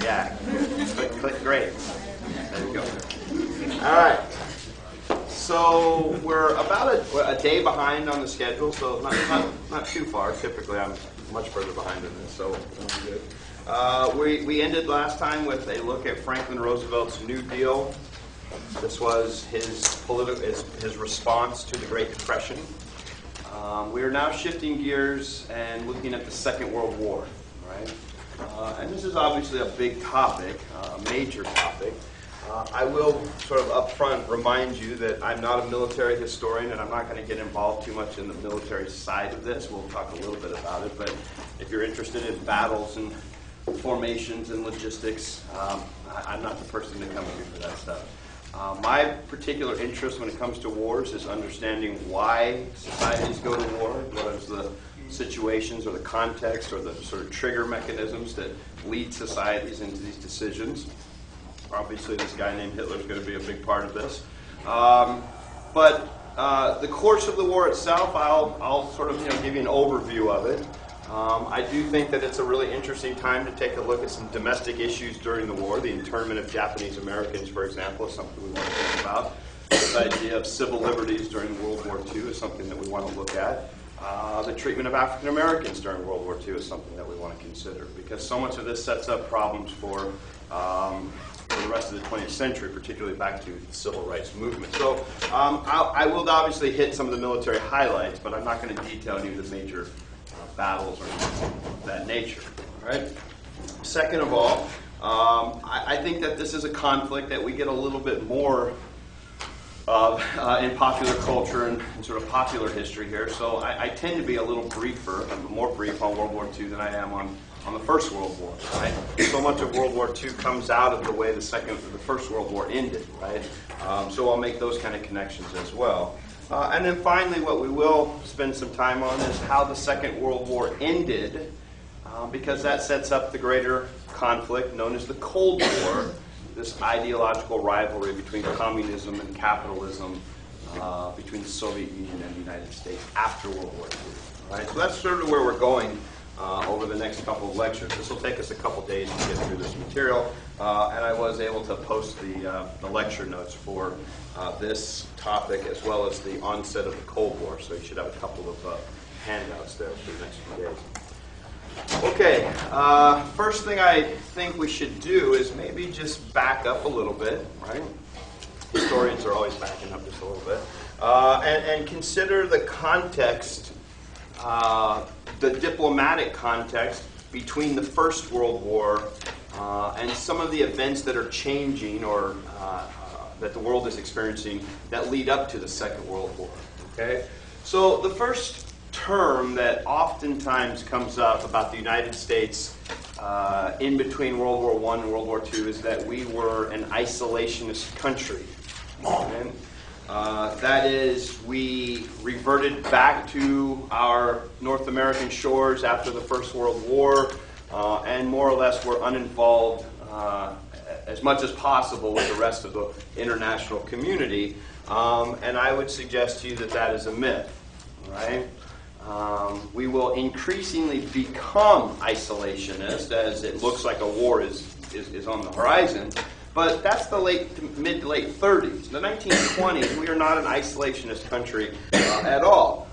Yeah. Click great. There you go. All right. So we're about a day behind on the schedule, so not too far. Typically, I'm much further behind than this, so I'm good. We ended last time with a look at Franklin Roosevelt's New Deal. This was his response to the Great Depression. We are now shifting gears and looking at the Second World War, right? And this is obviously a big topic, a major topic. I will sort of up front remind you that I'm not a military historian and I'm not going to get involved too much in the military side of this. We'll talk a little bit about it, but if you're interested in battles and formations and logistics, I'm not the person to come to for that stuff. My particular interest when it comes to wars is understanding why societies go to war, what is the situations or the context or the sort of trigger mechanisms that lead societies into these decisions. Obviously, this guy named Hitler is going to be a big part of this. But the course of the war itself, I'll sort of give you an overview of it. I do think that it's a really interesting time to take a look at some domestic issues during the war. The internment of Japanese Americans, for example, is something we want to think about. This idea of civil liberties during World War II is something that we want to look at. The treatment of African Americans during World War II is something that we want to consider, because so much of this sets up problems for the rest of the 20th century, particularly back to the civil rights movement. So I will obviously hit some of the military highlights, but I'm not going to detail any of the major battles or anything of that nature. All right. Second of all, I think that this is a conflict that we get a little bit more of in popular culture and sort of popular history here. So I tend to be a little briefer, more brief on World War II than I am on the First World War. Right? So much of World War II comes out of the way the First World War ended. Right? So I'll make those kind of connections as well. And then finally, what we will spend some time on is how the Second World War ended, because that sets up the greater conflict known as the Cold War, this ideological rivalry between communism and capitalism, between the Soviet Union and the United States after World War II. Right? So that's sort of where we're going over the next couple of lectures. This will take us a couple days to get through this material, and I was able to post the lecture notes for this topic as well as the onset of the Cold War, so you should have a couple of handouts there for the next few days. Okay, first thing I think we should do is maybe just back up a little bit, right? Historians are always backing up just a little bit, and consider the context, the diplomatic context between the First World War and some of the events that are changing or that the world is experiencing that lead up to the Second World War. Okay, so the first term that oftentimes comes up about the United States in between World War I and World War II is that we were an isolationist country. Okay? That is, we reverted back to our North American shores after the First World War, and more or less were uninvolved as much as possible with the rest of the international community. And I would suggest to you that that is a myth. Right? We will increasingly become isolationist as it looks like a war is on the horizon. But that's the mid to late 30s. The 1920s, we are not an isolationist country at all.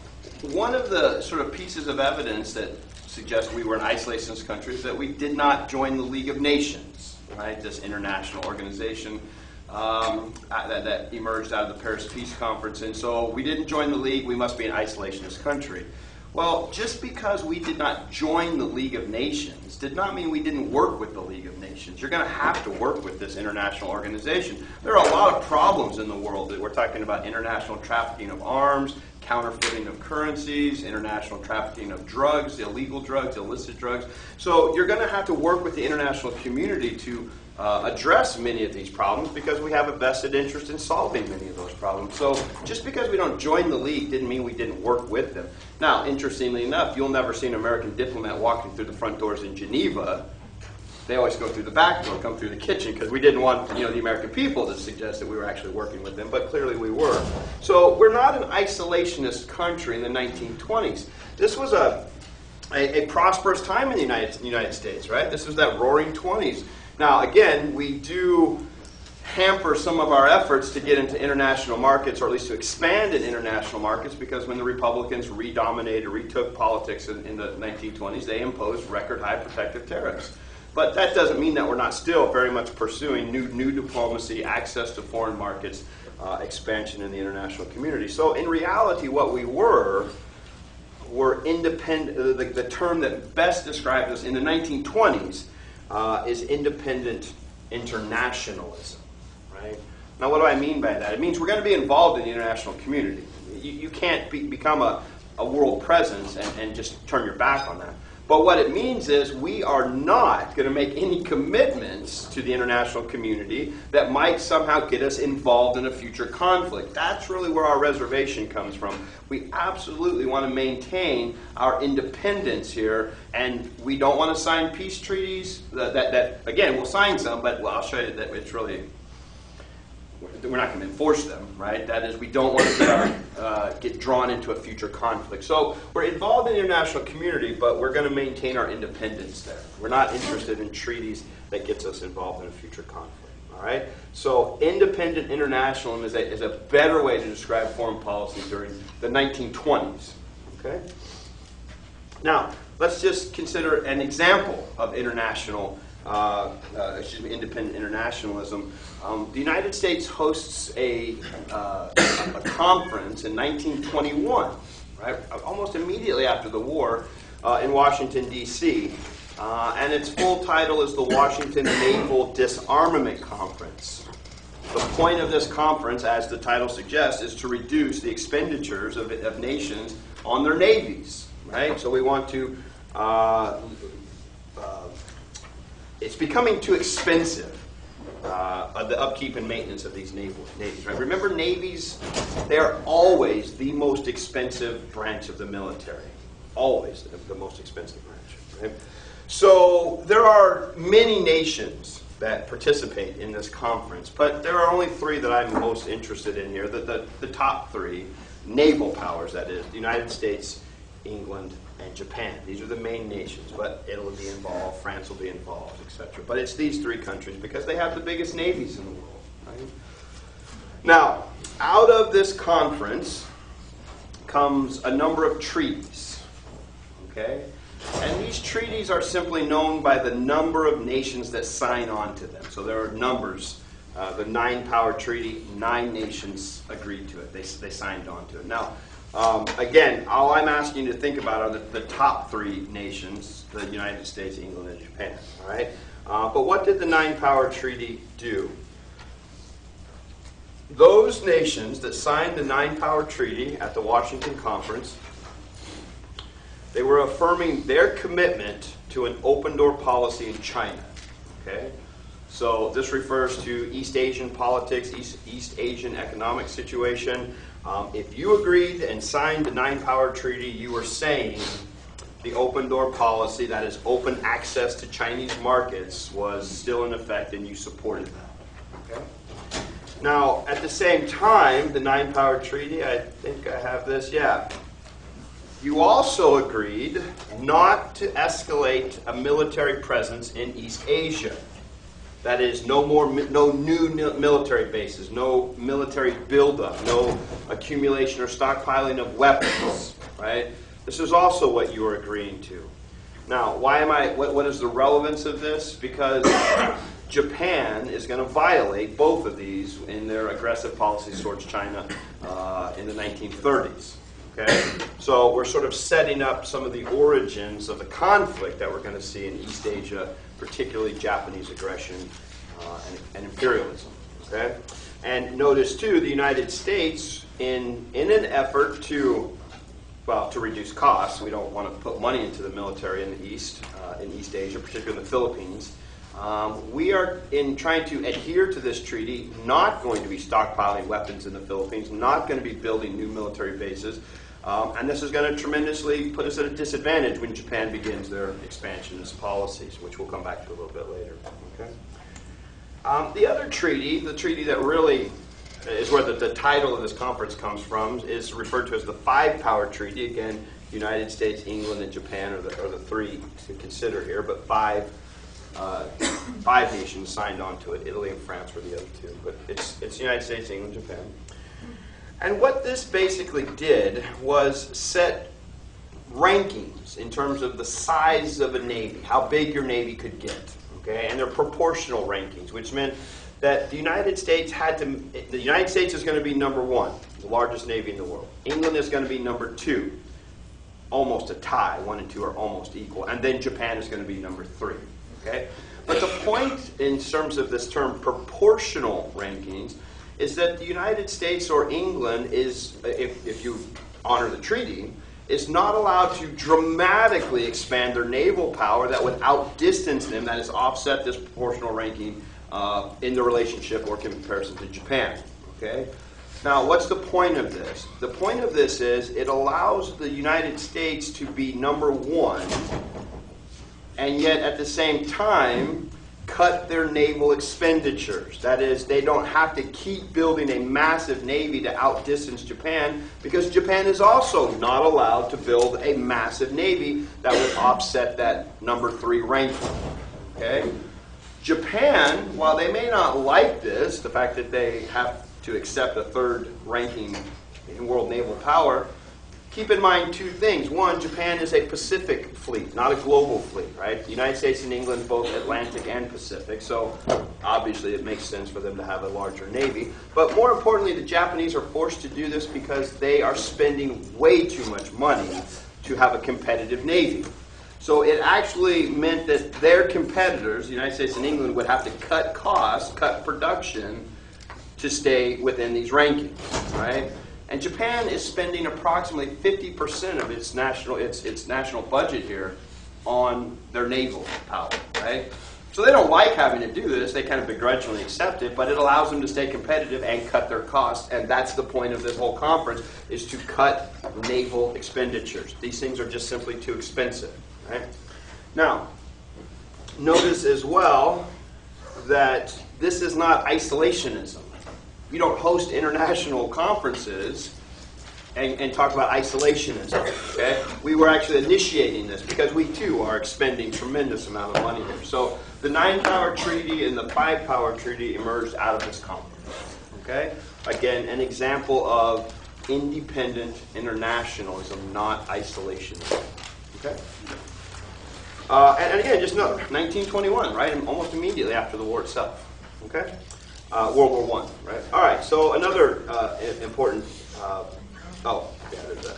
One of the sort of pieces of evidence that suggests we were an isolationist country is that we did not join the League of Nations, right? This international organization that emerged out of the Paris Peace Conference. And so we didn't join the League, we must be an isolationist country. Well, just because we did not join the League of Nations did not mean we didn't work with the League of Nations. You're going to have to work with this international organization. There are a lot of problems in the world. That we're talking about international trafficking of arms, counterfeiting of currencies, international trafficking of drugs, illegal drugs, illicit drugs. So you're going to have to work with the international community to address many of these problems because we have a vested interest in solving many of those problems. So just because we don't join the League didn't mean we didn't work with them. Now, interestingly enough, you'll never see an American diplomat walking through the front doors in Geneva. They always go through the back door, come through the kitchen, because we didn't want the American people to suggest that we were actually working with them, but clearly we were. So we're not an isolationist country in the 1920s. This was a a prosperous time in the United States, right? This was that roaring 20s. Now, again, we do hamper some of our efforts to get into international markets, or at least to expand in international markets, because when the Republicans redominated, retook politics in the 1920s, they imposed record high protective tariffs. But that doesn't mean that we're not still very much pursuing new diplomacy, access to foreign markets, expansion in the international community. So in reality, what we were independent. The term that best describes us in the 1920s is independent internationalism. Right? Now, what do I mean by that? It means we're going to be involved in the international community. You can't become a world presence and just turn your back on that. But what it means is we are not going to make any commitments to the international community that might somehow get us involved in a future conflict. That's really where our reservation comes from. We absolutely want to maintain our independence here, and we don't want to sign peace treaties. That again, we'll sign some, but I'll show you that it's really, we're not going to enforce them, right? That is, we don't want to get drawn into a future conflict. So we're involved in the international community, but we're going to maintain our independence there. We're not interested in treaties that gets us involved in a future conflict. All right? So independent internationalism is a better way to describe foreign policy during the 1920s. Okay? Now, let's just consider an example of independent internationalism. The United States hosts a conference in 1921, right, almost immediately after the war, in Washington, D.C., and its full title is the Washington Naval Disarmament Conference. The point of this conference, as the title suggests, is to reduce the expenditures of nations on their navies, right? So we want to it's becoming too expensive, the upkeep and maintenance of these navies. Right? Remember, navies, they are always the most expensive branch of the military. Always the most expensive branch. Right? So there are many nations that participate in this conference, but there are only three that I'm most interested in here. The top three naval powers, that is, the United States, England, and Japan. These are the main nations, but Italy will be involved, France will be involved, etc. But it's these three countries because they have the biggest navies in the world. Right? Now, out of this conference comes a number of treaties. Okay? And these treaties are simply known by the number of nations that sign on to them. So there are numbers. The 9-power treaty, 9 nations agreed to it. They signed on to it. Now, again, all I'm asking you to think about are the top 3 nations, the United States, England, and Japan. All right? But what did the 9-power treaty do? Those nations that signed the 9-power treaty at the Washington Conference, they were affirming their commitment to an open-door policy in China. Okay? So this refers to East Asian politics, East Asian economic situation. If you agreed and signed the 9-power treaty, you were saying the open-door policy, that is open access to Chinese markets, was still in effect and you supported that. Okay? Now, at the same time, the 9-power treaty, I think I have this, yeah. You also agreed not to escalate a military presence in East Asia. That is, no new military bases, no military buildup, no accumulation or stockpiling of weapons. Right? This is also what you are agreeing to. Now, what is the relevance of this? Because Japan is going to violate both of these in their aggressive policies towards China in the 1930s. Okay? So we're sort of setting up some of the origins of the conflict that we're going to see in East Asia, particularly Japanese aggression and imperialism. Okay? And notice, too, the United States, in an effort to reduce costs, we don't want to put money into the military in East Asia, particularly in the Philippines. We are, in trying to adhere to this treaty, not going to be stockpiling weapons in the Philippines, not going to be building new military bases, and this is going to tremendously put us at a disadvantage when Japan begins their expansionist policies, which we'll come back to a little bit later. Okay? The other treaty, the treaty that really is where the title of this conference comes from, is referred to as the 5-power treaty. Again, United States, England, and Japan are the three to consider here, but five nations signed on to it. Italy and France were the other two, but it's United States, England, Japan. And what this basically did was set rankings in terms of the size of a navy, how big your navy could get, okay? And they're proportional rankings, which meant that the United States is going to be number one, the largest navy in the world. England is going to be number two, almost a tie. 1 and 2 are almost equal. And then Japan is going to be number 3. Okay? But the point in terms of this term proportional rankings is that the United States or England is, if you honor the treaty, is not allowed to dramatically expand their naval power that would outdistance them, that is, offset this proportional ranking in the relationship or comparison to Japan. Okay? Now, what's the point of this? The point of this is it allows the United States to be number one, and yet at the same time cut their naval expenditures. That is, they don't have to keep building a massive navy to outdistance Japan, because Japan is also not allowed to build a massive navy that would offset that number 3 ranking. Okay? Japan, while they may not like this, the fact that they have to accept a 3rd ranking in world naval power, keep in mind 2 things. One, Japan is a Pacific fleet, not a global fleet, right? The United States and England, both Atlantic and Pacific, so obviously it makes sense for them to have a larger navy. But more importantly, the Japanese are forced to do this because they are spending way too much money to have a competitive navy. So it actually meant that their competitors, the United States and England, would have to cut costs, cut production, to stay within these rankings, right? And Japan is spending approximately 50% of its national budget here on their naval power, right? So they don't like having to do this. They kind of begrudgingly accept it, but it allows them to stay competitive and cut their costs, and that's the point of this whole conference, is to cut naval expenditures. These things are just simply too expensive, right? Now, notice as well that this is not isolationism. You don't host international conferences and talk about isolationism. Okay? We were actually initiating this because we too are expending tremendous amount of money here. So the 9-power treaty and the 5-power treaty emerged out of this conference. Okay? Again, an example of independent internationalism, not isolationism. Okay? And again, just note, 1921, right? Almost immediately after the war itself. Okay? World War I, right? All right, so another important, there's that.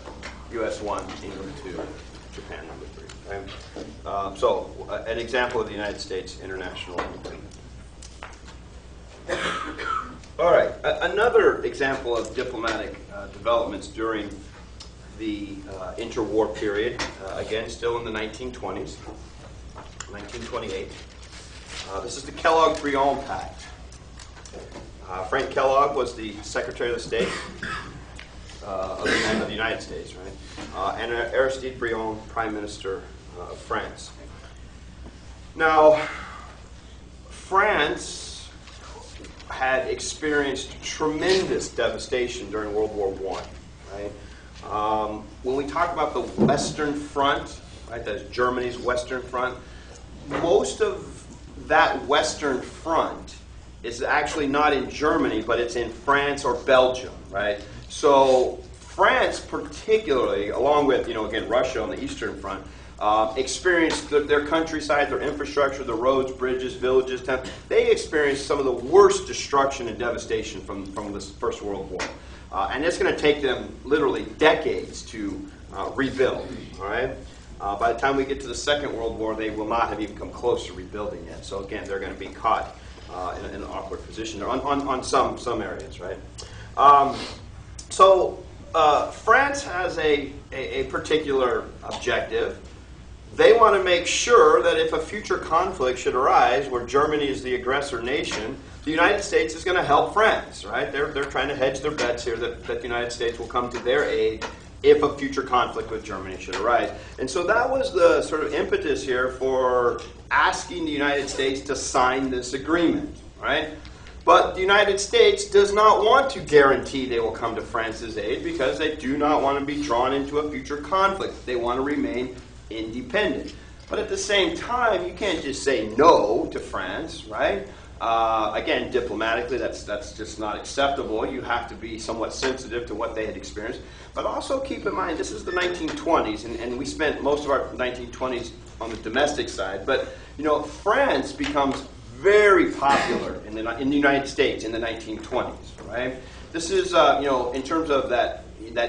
US 1, England 2, Japan number 3, right? So an example of the United States international independence. All right, another example of diplomatic developments during the interwar period, again, still in the 1920s, 1928. This is the KelloggBriand Pact. Frank Kellogg was the Secretary of the State of the United States, right? And Aristide Briand, Prime Minister of France. Now, France had experienced tremendous devastation during World War I, right? When we talk about the Western Front, right, that's Germany's Western Front, most of that Western Front is actually not in Germany, but it's in France or Belgium, right? So France particularly, along with, again, Russia on the Eastern Front, experienced their countryside, their infrastructure, the roads, bridges, villages, towns. They experienced some of the worst destruction and devastation from this First World War. And it's going to take them literally decades to rebuild, all right? By the time we get to the Second World War, they will not have even come close to rebuilding yet. So again, they're going to be caught in an awkward position on some areas, right? France has a particular objective. They want to make sure that if a future conflict should arise where Germany is the aggressor nation, the United States is going to help France, right? They're trying to hedge their bets here that the United States will come to their aid if a future conflict with Germany should arise. And so that was the sort of impetus here for asking the United States to sign this agreement, right? But the United States does not want to guarantee they will come to France's aid because they do not want to be drawn into a future conflict. They want to remain independent. But at the same time, you can't just say no to France, right? Again, diplomatically, that's just not acceptable. You have to be somewhat sensitive to what they had experienced. But also keep in mind, this is the 1920s, and we spent most of our 1920s on the domestic side. But, you know, France becomes very popular in the United States in the 1920s, right? This is, you know, in terms of that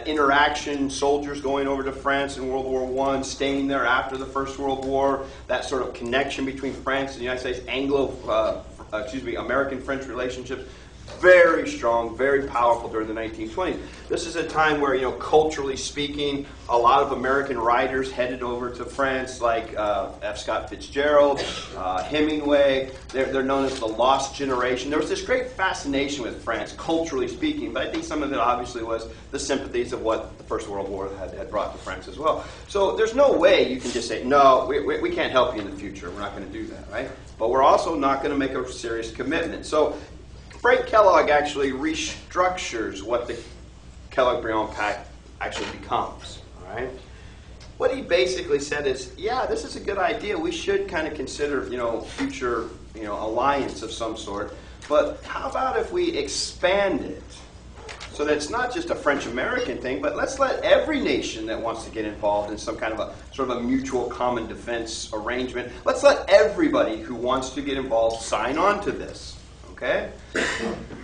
interaction, soldiers going over to France in World War I, staying there after the First World War, that sort of connection between France and the United States, American-French relationships, very strong, very powerful during the 1920s. This is a time where, you know, culturally speaking, a lot of American writers headed over to France, like F. Scott Fitzgerald, Hemingway. They're known as the Lost Generation. There was this great fascination with France, culturally speaking, but I think some of it obviously was the sympathies of what the First World War had brought to France as well. So there's no way you can just say, no, we can't help you in the future. We're not going to do that, right? But we're also not going to make a serious commitment. So Frank Kellogg actually restructures what the KelloggBriand Pact actually becomes. All right? What he basically said is, yeah, this is a good idea. We should kind of consider, you know, future, you know, alliance of some sort. But how about if we expand it so that it's not just a French-American thing, but let's let every nation that wants to get involved in some kind of a sort of a mutual common defense arrangement, let's let everybody who wants to get involved sign on to this. Okay?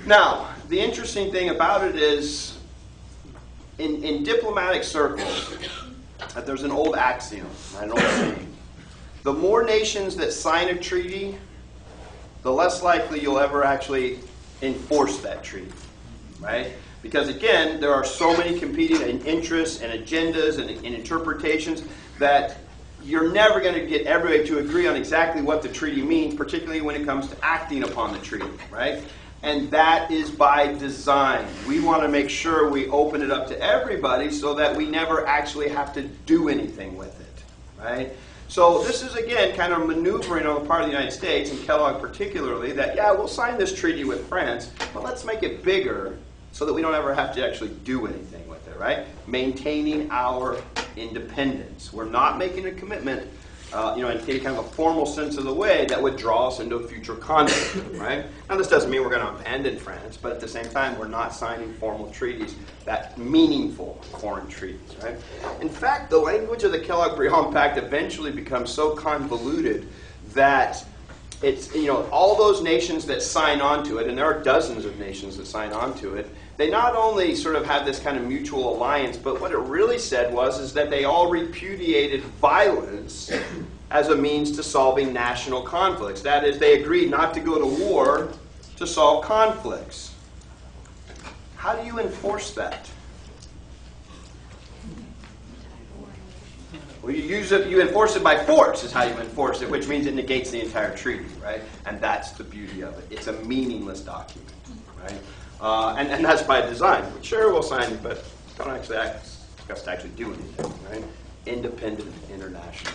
Now, the interesting thing about it is, in diplomatic circles, there's an old axiom, right, an old saying. The more nations that sign a treaty, the less likely you'll ever actually enforce that treaty, right? Because again, there are so many competing interests and agendas and interpretations that you're never going to get everybody to agree on exactly what the treaty means, particularly when it comes to acting upon the treaty, right? And that is by design. We want to make sure we open it up to everybody so that we never actually have to do anything with it, right? So this is, again, kind of maneuvering on the part of the United States, and Kellogg particularly, that, yeah, we'll sign this treaty with France, but let's make it bigger so that we don't ever have to actually do anything with it, right? Maintaining our independence. We're not making a commitment, you know, in kind of a formal sense of the way that would draw us into a future conflict, right? Now, this doesn't mean we're going to abandon France, but at the same time, we're not signing formal treaties, that meaningful foreign treaties, right? In fact, the language of the KelloggBriand Pact eventually becomes so convoluted that it's, you know, all those nations that sign on to it, and there are dozens of nations that sign on to it, they not only sort of had this kind of mutual alliance, but what it really said is that they all repudiated violence as a means to solving national conflicts. That is, they agreed not to go to war to solve conflicts. How do you enforce that? Well, you enforce it by force is how you enforce it, which means it negates the entire treaty, right? And that's the beauty of it. It's a meaningless document, right? And that's by design. Sure, we'll sign it, but don't actually ask us to actually do anything, right? Independent international.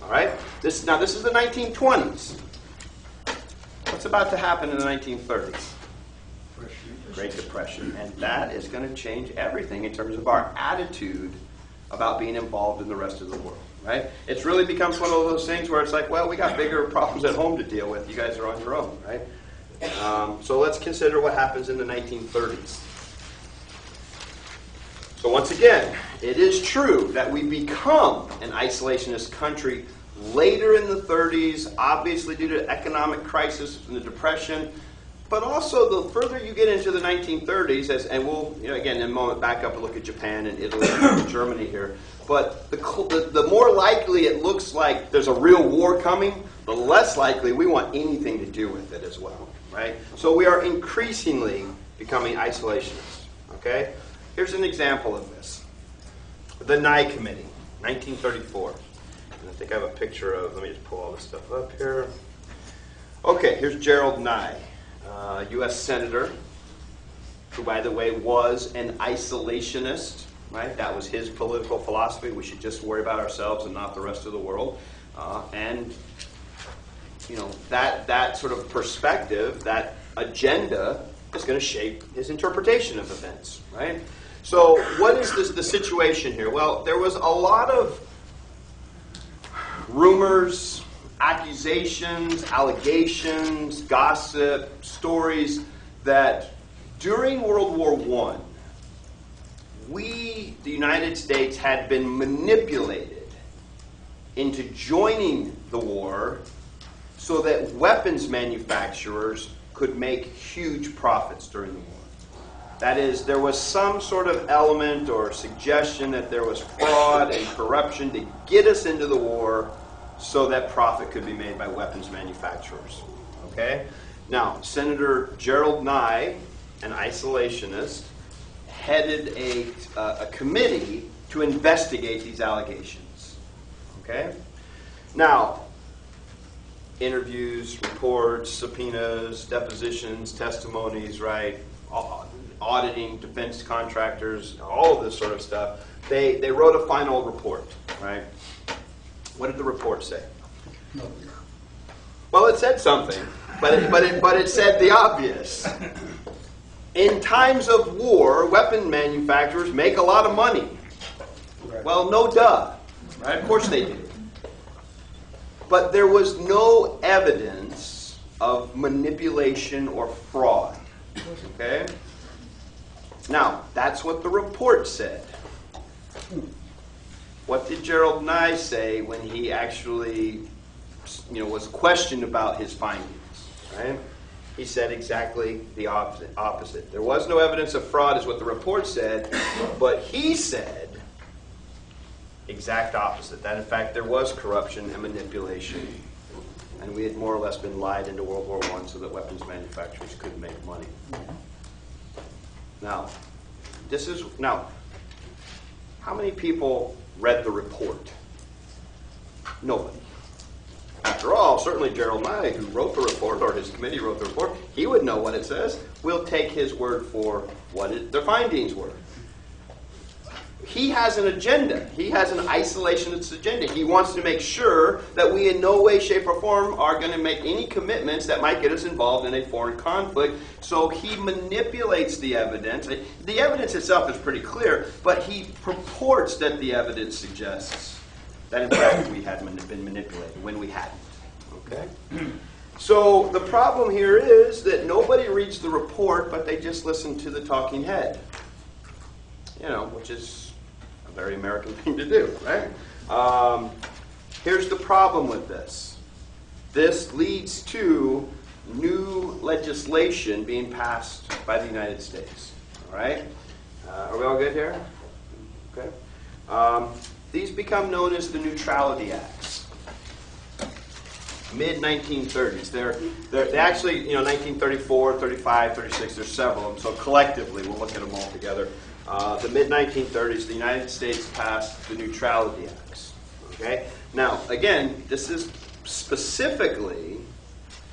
All right? Now, this is the 1920s. What's about to happen in the 1930s? Great Depression. And that is going to change everything in terms of our attitude about being involved in the rest of the world, right? It's really becomes one of those things where it's like, well, we got bigger problems at home to deal with. You guys are on your own, right? So let's consider what happens in the 1930s. So once again, it is true that we become an isolationist country later in the 30s, obviously due to economic crisis and the Depression, but also the further you get into the 1930s, and we'll, you know, again, in a moment back up and look at Japan and Italy and Germany here, but the more likely it looks like there's a real war coming, the less likely we want anything to do with it as well, right? So we are increasingly becoming isolationists, okay? Here's an example of this. The Nye Committee, 1934. And I think I have a picture of, let me just pull all this stuff up here. Okay, here's Gerald Nye, U.S. Senator, who, by the way, was an isolationist, right? That was his political philosophy. We should just worry about ourselves and not the rest of the world. And, you know, that sort of perspective, that agenda is going to shape his interpretation of events, right? So what is the situation here? Well, there was a lot of rumors, accusations, allegations, gossip, stories that during World War I, we, the United States, had been manipulated into joining the war so that weapons manufacturers could make huge profits during the war. That is, there was some sort of element or suggestion that there was fraud and corruption to get us into the war so that profit could be made by weapons manufacturers. Okay? Now, Senator Gerald Nye, an isolationist, headed a committee to investigate these allegations. Okay? Now, interviews, reports, subpoenas, depositions, testimonies, right? Auditing defense contractors, all of this sort of stuff. They wrote a final report, right? What did the report say? Well, it said something, but it said the obvious. In times of war, weapon manufacturers make a lot of money. Well, no duh, right? Of course they do. But there was no evidence of manipulation or fraud. Okay? Now, that's what the report said. What did Gerald Nye say when he actually, was questioned about his findings? Right? He said exactly the opposite. There was no evidence of fraud, is what the report said, but he said exact opposite. That in fact there was corruption and manipulation, and we had more or less been lied into World War I so that weapons manufacturers could make money. Now, how many people read the report? Nobody. After all, certainly Gerald Nye, who wrote the report, or his committee wrote the report, he would know what it says. We'll take his word for what the findings were. He has an agenda. He has an isolationist agenda. He wants to make sure that we in no way, shape, or form are going to make any commitments that might get us involved in a foreign conflict. So he manipulates the evidence. The evidence itself is pretty clear, but he purports that the evidence suggests that in fact we had been manipulated when we hadn't. Okay? So the problem here is that nobody reads the report, but they just listen to the talking head. Which is a very American thing to do, right? Here's the problem with this. This leads to new legislation being passed by the United States. All right? Are we all good here? Okay. These become known as the Neutrality Acts. Mid-1930s. They actually, 1934, 35, 36, there's several of them. So collectively, we'll look at them all together. The mid-1930s, the United States passed the Neutrality Acts. Okay? Now, again, this is specifically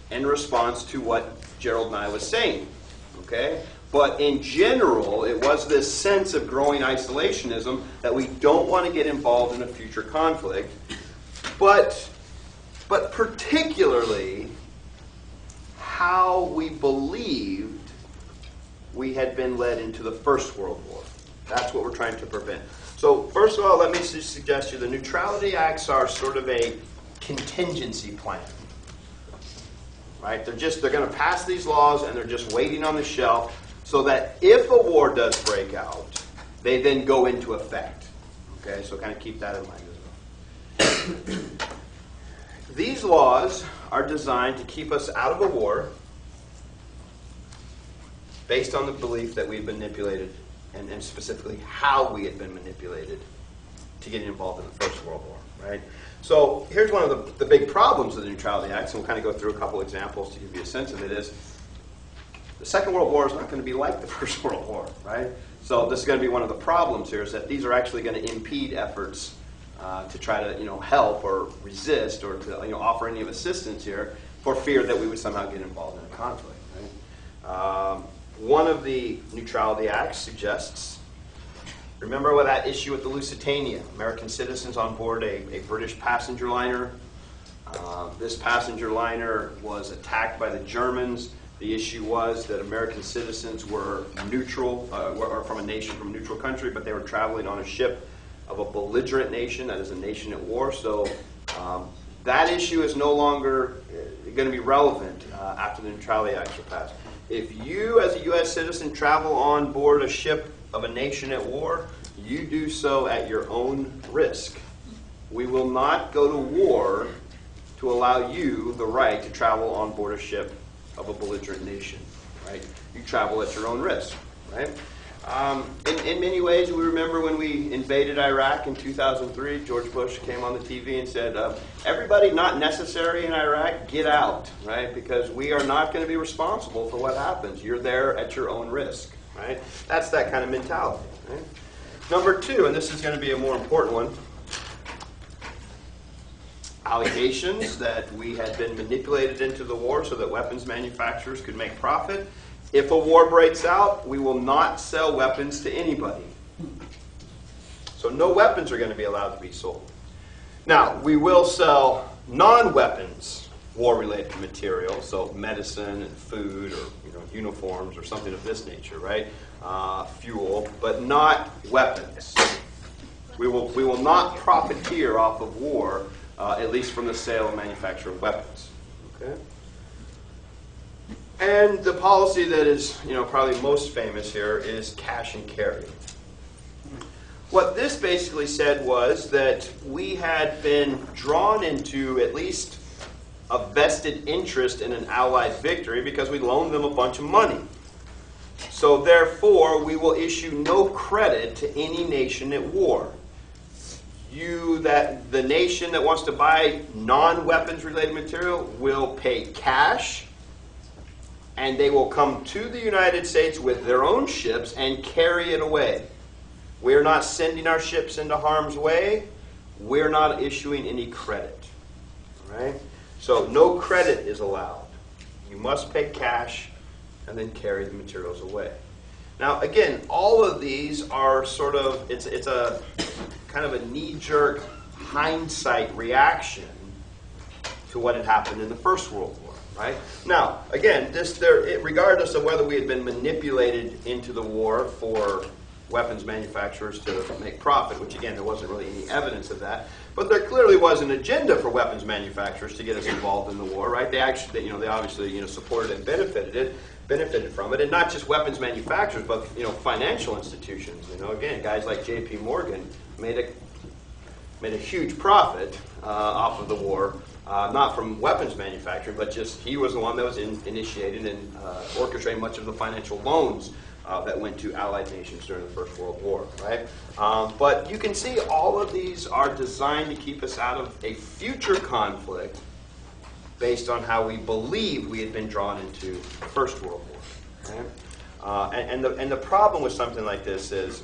in response to what Gerald Nye was saying. Okay? But in general, it was this sense of growing isolationism that we don't want to get involved in a future conflict. But particularly how we believed we had been led into the First World War. That's what we're trying to prevent. So first of all, let me suggest to you the Neutrality Acts are sort of a contingency plan. Right? They're going to pass these laws and they're just waiting on the shelf so that if a war does break out, they then go into effect. Okay, so kind of keep that in mind as well. These laws are designed to keep us out of a war based on the belief that we've been manipulated, and specifically how we had been manipulated to get involved in the First World War. Right? So here's one of the big problems of the Neutrality Acts, and we'll kind of go through a couple examples to give you a sense of it, is the Second World War is not going to be like the First World War, right? So this is going to be one of the problems here, is that these are actually going to impede efforts to try to help or resist or to offer any of assistance here for fear that we would somehow get involved in a conflict. Right? One of the Neutrality Acts suggests, remember what that issue with the Lusitania, American citizens on board a British passenger liner. This passenger liner was attacked by the Germans. The issue was that American citizens were neutral, or from a nation, from a neutral country, but they were traveling on a ship of a belligerent nation, that is a nation at war. So that issue is no longer going to be relevant after the Neutrality Acts are passed. If you, as a U.S. citizen, travel on board a ship of a nation at war, you do so at your own risk. We will not go to war to allow you the right to travel on board a ship of a belligerent nation, right? You travel at your own risk, right? In many ways, we remember when we invaded Iraq in 2003, George Bush came on the TV and said, everybody not necessary in Iraq, get out, right? Because we are not going to be responsible for what happens. You're there at your own risk, right? That's that kind of mentality, right? Number two, and this is going to be a more important one, allegations that we had been manipulated into the war so that weapons manufacturers could make profit. If a war breaks out, we will not sell weapons to anybody. So no weapons are going to be allowed to be sold. Now, we will sell non-weapons war-related material, so medicine and food or uniforms or something of this nature, right? Fuel, but not weapons. We will not profiteer off of war, at least from the sale and manufacture of weapons. Okay? And the policy that is, probably most famous here is cash and carry. What this basically said was that we had been drawn into at least a vested interest in an Allied victory because we loaned them a bunch of money. So therefore, we will issue no credit to any nation at war. The nation that wants to buy non-weapons related material will pay cash, and they will come to the United States with their own ships and carry it away. We're not sending our ships into harm's way. We're not issuing any credit. Right? So no credit is allowed. You must pay cash and then carry the materials away. Now, again, all of these are sort of, it's a kind of a knee-jerk hindsight reaction to what had happened in the First World War. Right? Now, again, regardless of whether we had been manipulated into the war for weapons manufacturers to make profit, which again, there wasn't really any evidence of that, but there clearly was an agenda for weapons manufacturers to get us involved in the war, right? They actually, they obviously, supported and benefited from it, and not just weapons manufacturers, but financial institutions. Again, guys like J.P. Morgan made a huge profit off of the war. Not from weapons manufacturing, but just he was the one that was initiated and orchestrating much of the financial loans that went to Allied nations during the First World War, right? But you can see all of these are designed to keep us out of a future conflict based on how we believe we had been drawn into the First World War, right? And the problem with something like this is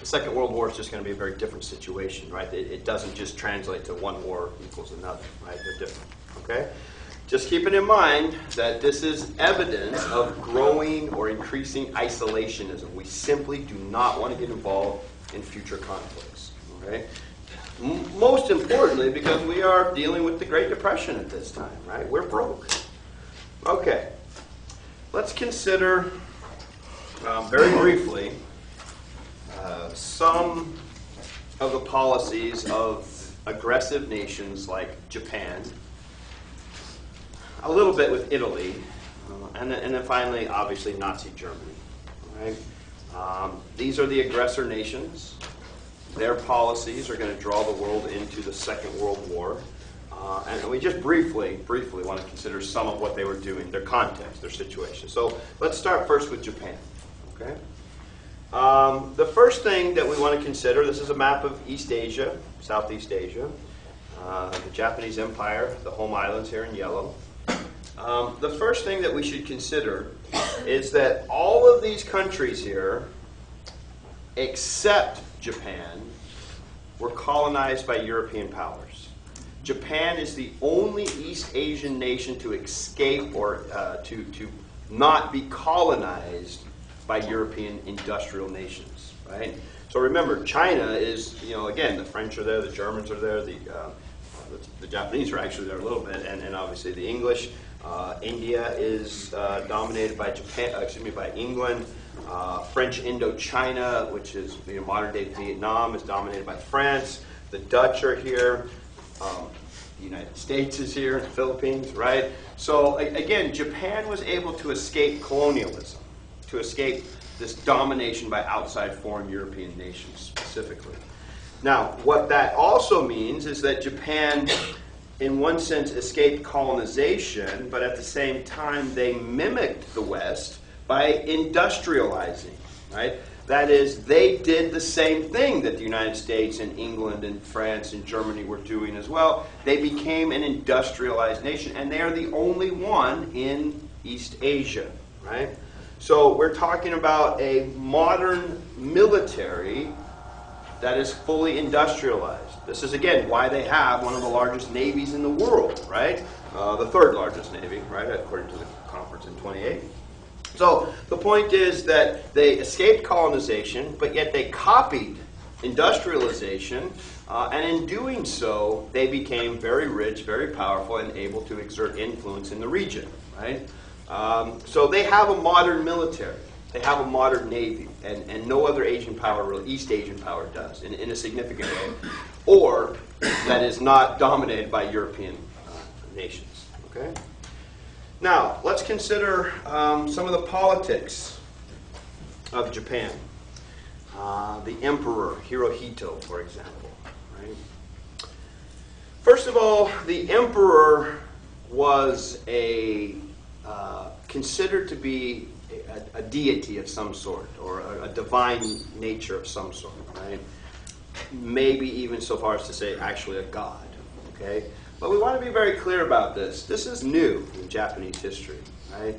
the Second World War is just going to be a very different situation, right? It doesn't just translate to one war equals another, right? They're different, okay? Just keeping in mind that this is evidence of growing or increasing isolationism. We simply do not want to get involved in future conflicts, okay? Most importantly, because we are dealing with the Great Depression at this time, right? We're broke. Okay, let's consider very briefly some of the policies of aggressive nations like Japan, a little bit with Italy, and then finally, obviously, Nazi Germany. Right? These are the aggressor nations. Their policies are going to draw the world into the Second World War. And we just briefly want to consider some of what they were doing, their context, their situation. So let's start first with Japan. Okay? The first thing that we want to consider, this is a map of East Asia, Southeast Asia, the Japanese Empire, the home islands here in yellow. The first thing that we should consider is that all of these countries here, except Japan, were colonized by European powers. Japan is the only East Asian nation to escape or to not be colonized by European industrial nations, right? So remember, China is, again, the French are there, the Germans are there, the Japanese are actually there a little bit, and obviously the English. India is dominated by by England. French Indochina, which is modern-day Vietnam, is dominated by France. The Dutch are here. The United States is here. The Philippines, right? So again, Japan was able to escape colonialism, to escape this domination by outside foreign European nations specifically. Now, what that also means is that Japan, in one sense, escaped colonization, but at the same time, they mimicked the West by industrializing, right? That is, they did the same thing that the United States and England and France and Germany were doing as well. They became an industrialized nation, and they are the only one in East Asia, right? So we're talking about a modern military that is fully industrialized. This is, again, why they have one of the largest navies in the world, right? The third largest navy, right, according to the conference in 28. So the point is that they escaped colonization, but yet they copied industrialization, and in doing so, they became very rich, very powerful, and able to exert influence in the region, right? So they have a modern military. They have a modern navy, and no other Asian power, really, East Asian power does, in a significant way, or that is not dominated by European nations, okay? Now, let's consider some of the politics of Japan. The Emperor Hirohito, for example, right? First of all, the Emperor was considered to be a deity of some sort, or a divine nature of some sort, right? Maybe even so far as to say actually a god, okay? But we want to be very clear about this. This is new in Japanese history, right?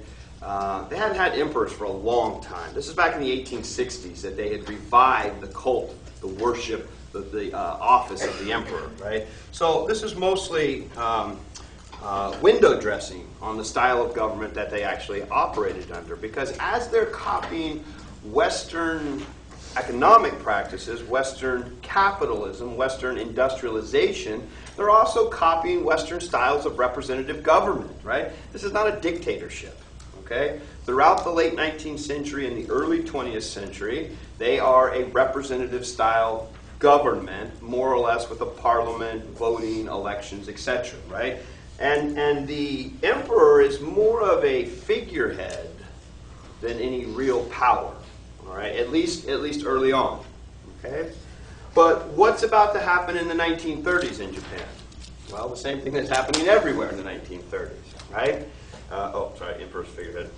They hadn't had emperors for a long time. This is back in the 1860s that they had revived the cult, the worship, the office of the emperor, right? So this is mostly window dressing on the style of government that they actually operated under, because as they're copying Western economic practices, Western capitalism, Western industrialization, they're also copying Western styles of representative government, right? This is not a dictatorship, okay? Throughout the late 19th century and the early 20th century, they are a representative style government, more or less with a parliament, voting, elections, etc., right? And the emperor is more of a figurehead than any real power, all right? At least early on, okay? But what's about to happen in the 1930s in Japan? Well, the same thing that's happening everywhere in the 1930s, right? Emperor's figurehead.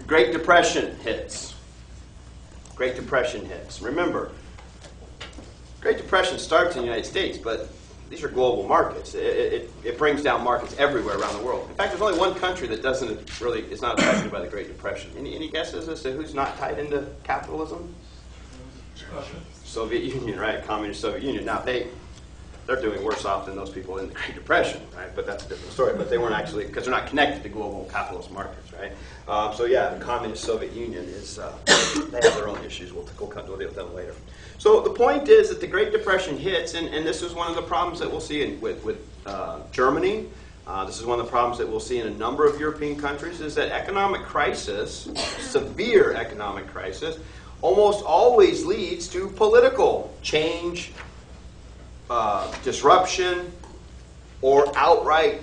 Great Depression hits. Great Depression hits. Remember, Great Depression starts in the United States, but these are global markets. It brings down markets everywhere around the world. In fact, there's only one country that is not affected by the Great Depression. Any guesses as to who's not tied into capitalism? Russia. Soviet Union, right? Communist Soviet Union. Now, they're doing worse off than those people in the Great Depression, right? But that's a different story. But they weren't actually, because they're not connected to global capitalist markets, right? So yeah, the Communist Soviet Union is, they have their own issues. We'll deal with them later. So the point is that the Great Depression hits, and this is one of the problems that we'll see with Germany. This is one of the problems that we'll see in a number of European countries, is that economic crisis, severe economic crisis, almost always leads to political change, disruption, or outright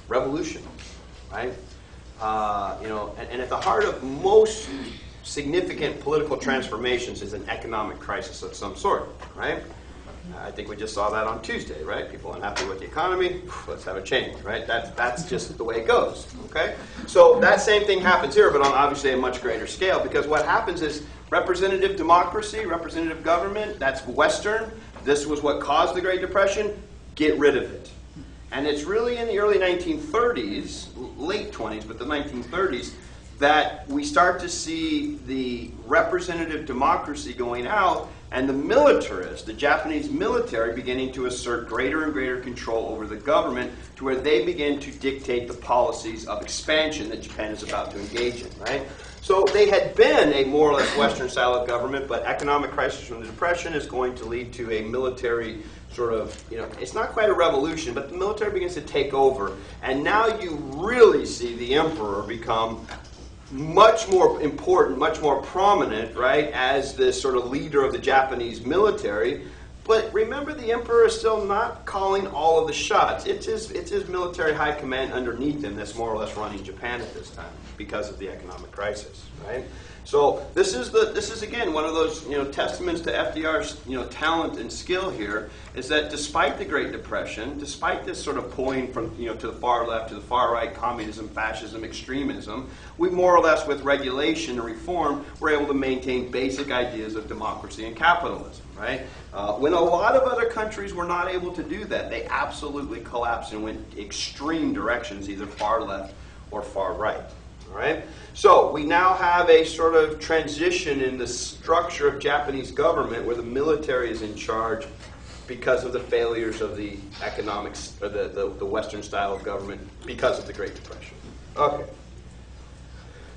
revolution, right? And at the heart of most significant political transformations is an economic crisis of some sort, right? I think we just saw that on Tuesday, right? People unhappy with the economy, let's have a change, right? That's just the way it goes, okay? So that same thing happens here, but on obviously a much greater scale, because what happens is representative democracy, representative government, that's Western. This was what caused the Great Depression. Get rid of it. And it's really in the early 1930s, late 20s, but the 1930s, that we start to see the representative democracy going out and the militarists, the Japanese military, beginning to assert greater and greater control over the government to where they begin to dictate the policies of expansion that Japan is about to engage in, right? So they had been a more or less Western style of government, but economic crisis from the Depression is going to lead to a military sort of, it's not quite a revolution, but the military begins to take over. And now you really see the emperor become much more important, much more prominent, right, as this sort of leader of the Japanese military. But remember, the emperor is still not calling all of the shots. It's his military high command underneath him that's more or less running Japan at this time because of the economic crisis, right? So this is again one of those testaments to FDR's talent and skill here, is that despite the Great Depression, despite this sort of pulling from to the far left to the far right, communism, fascism, extremism, we more or less with regulation and reform were able to maintain basic ideas of democracy and capitalism, right? When a lot of other countries were not able to do that, they absolutely collapsed and went extreme directions, either far left or far right. All right? So we now have a sort of transition in the structure of Japanese government where the military is in charge because of the failures of the economics, or the Western style of government because of the Great Depression. Okay.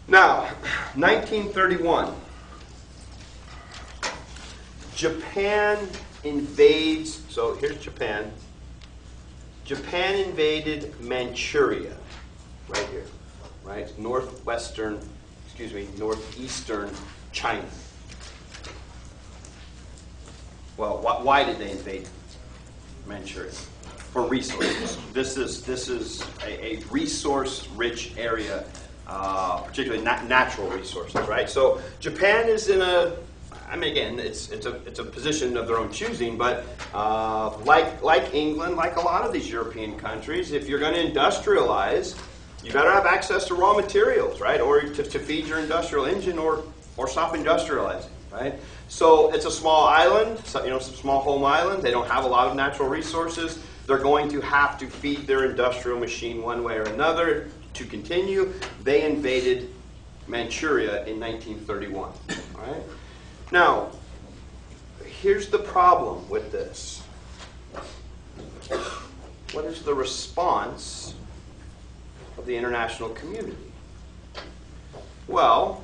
Now, 1931. Japan invades, so here's Japan. Japan invaded Manchuria, right here. Right, northeastern China. Well, why did they invade Manchuria? For resources. This is a resource-rich area, particularly natural resources. Right. So Japan is in a, again, it's a position of their own choosing, but like England, like a lot of these European countries, if you're going to industrialize, you better have access to raw materials, right? Or to feed your industrial engine or stop industrializing, right? So it's a small island, some small home island. They don't have a lot of natural resources. They're going to have to feed their industrial machine one way or another to continue. They invaded Manchuria in 1931, right? Now, here's the problem with this. What is the response of the international community? Well,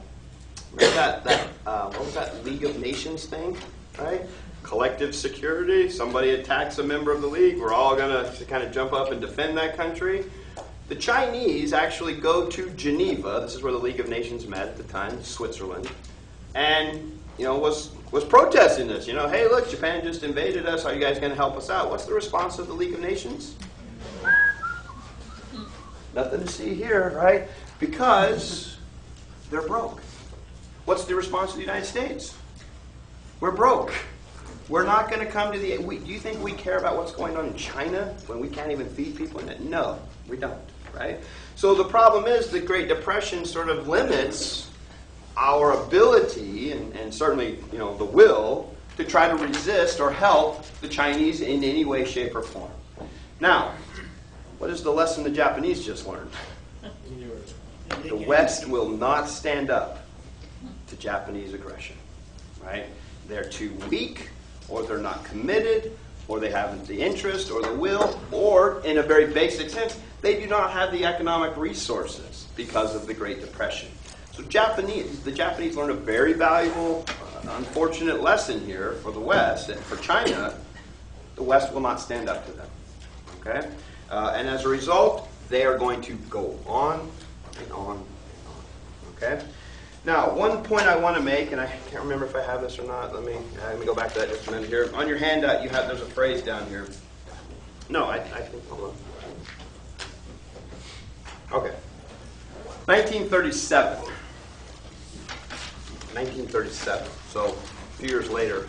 remember that what was that League of Nations thing, right? Collective security. Somebody attacks a member of the League. We're all going to kind of jump up and defend that country. The Chinese actually go to Geneva. This is where the League of Nations met at the time, Switzerland, and was protesting this. Hey, look, Japan just invaded us. Are you guys going to help us out? What's the response of the League of Nations? Nothing to see here, right? Because they're broke. What's the response of the United States? We're broke. We're not going to come to the... do you think we care about what's going on in China when we can't even feed people in it? No, we don't, right? So the problem is the Great Depression sort of limits our ability and certainly, the will to try to resist or help the Chinese in any way, shape, or form. Now, what is the lesson the Japanese just learned? The West will not stand up to Japanese aggression, right? They're too weak, or they're not committed, or they haven't the interest or the will, or, in a very basic sense, they do not have the economic resources because of the Great Depression. So the Japanese learned a very valuable, unfortunate lesson here for the West, and for China, the West will not stand up to them, okay? And as a result, they are going to go on and on and on. Okay? Now, one point I want to make, and I can't remember if I have this or not. Let me go back to that just a minute here. On your handout, there's a phrase down here. No, I think, hold on. Okay. 1937. 1937. So, a few years later,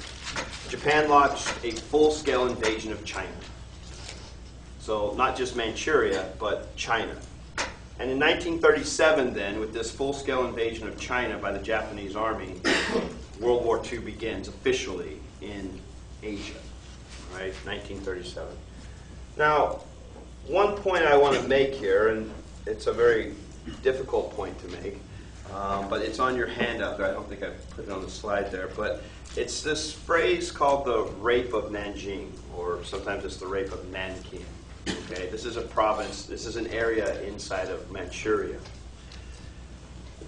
Japan launched a full-scale invasion of China. So not just Manchuria, but China. And in 1937 then, with this full-scale invasion of China by the Japanese army, World War II begins officially in Asia, right? 1937. Now, one point I want to make here, and it's a very difficult point to make, but it's on your handout there. I don't think I put it on the slide there, but it's this phrase called the Rape of Nanjing, or sometimes it's the Rape of Nanking. Okay, this is a province, this is an area inside of Manchuria.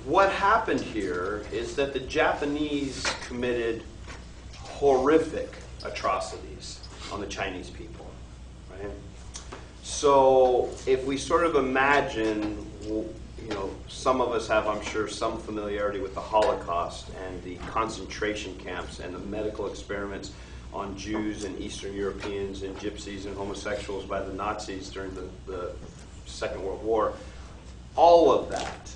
What happened here is that the Japanese committed horrific atrocities on the Chinese people, right? So if we sort of imagine, some of us have, I'm sure, some familiarity with the Holocaust and the concentration camps and the medical experiments on Jews and Eastern Europeans and gypsies and homosexuals by the Nazis during the Second World War. All of that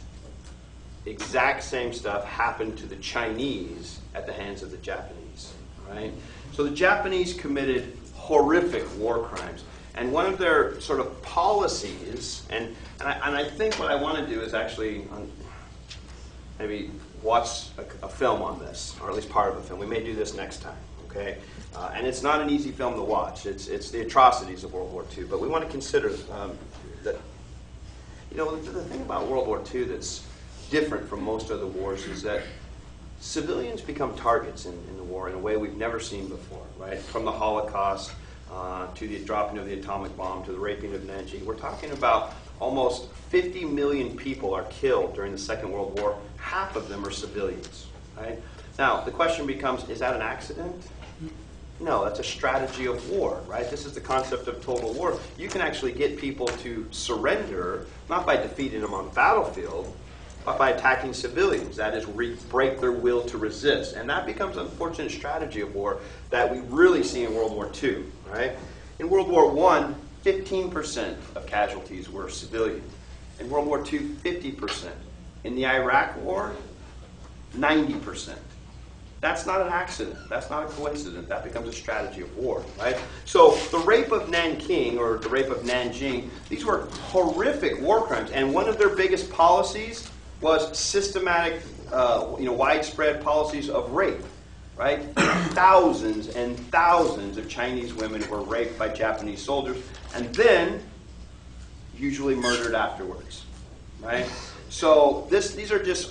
exact same stuff happened to the Chinese at the hands of the Japanese, right? So the Japanese committed horrific war crimes. And one of their sort of policies, and I think what I want to do is actually maybe watch a film on this, or at least part of a film. We may do this next time, okay? And it's not an easy film to watch. It's the atrocities of World War II. But we want to consider that, the thing about World War II that's different from most other wars is that civilians become targets in the war in a way we've never seen before, right? From the Holocaust to the dropping of the atomic bomb to the raping of Nanjing. We're talking about almost 50 million people are killed during the Second World War. Half of them are civilians, right? Now, the question becomes, is that an accident? No, that's a strategy of war, right? This is the concept of total war. You can actually get people to surrender, not by defeating them on the battlefield, but by attacking civilians. That is, break their will to resist. And that becomes an unfortunate strategy of war that we really see in World War II, right? In World War I, 15% of casualties were civilian. In World War II, 50%. In the Iraq War, 90%. That's not an accident. That's not a coincidence. That becomes a strategy of war, right? So the rape of Nanking or the rape of Nanjing, these were horrific war crimes. And one of their biggest policies was systematic, widespread policies of rape, right? Thousands and thousands of Chinese women were raped by Japanese soldiers and then usually murdered afterwards, right? So these are just,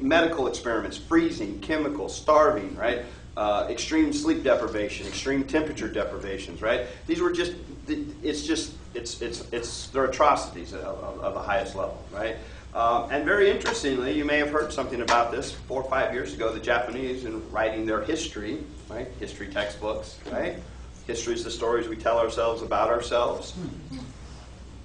medical experiments, freezing, chemicals, starving, right? Extreme sleep deprivation, extreme temperature deprivations, right? These were just, they're atrocities of the highest level, right? And very interestingly, you may have heard something about this 4 or 5 years ago, the Japanese, in writing their history, right? History textbooks, right? History is the stories we tell ourselves about ourselves.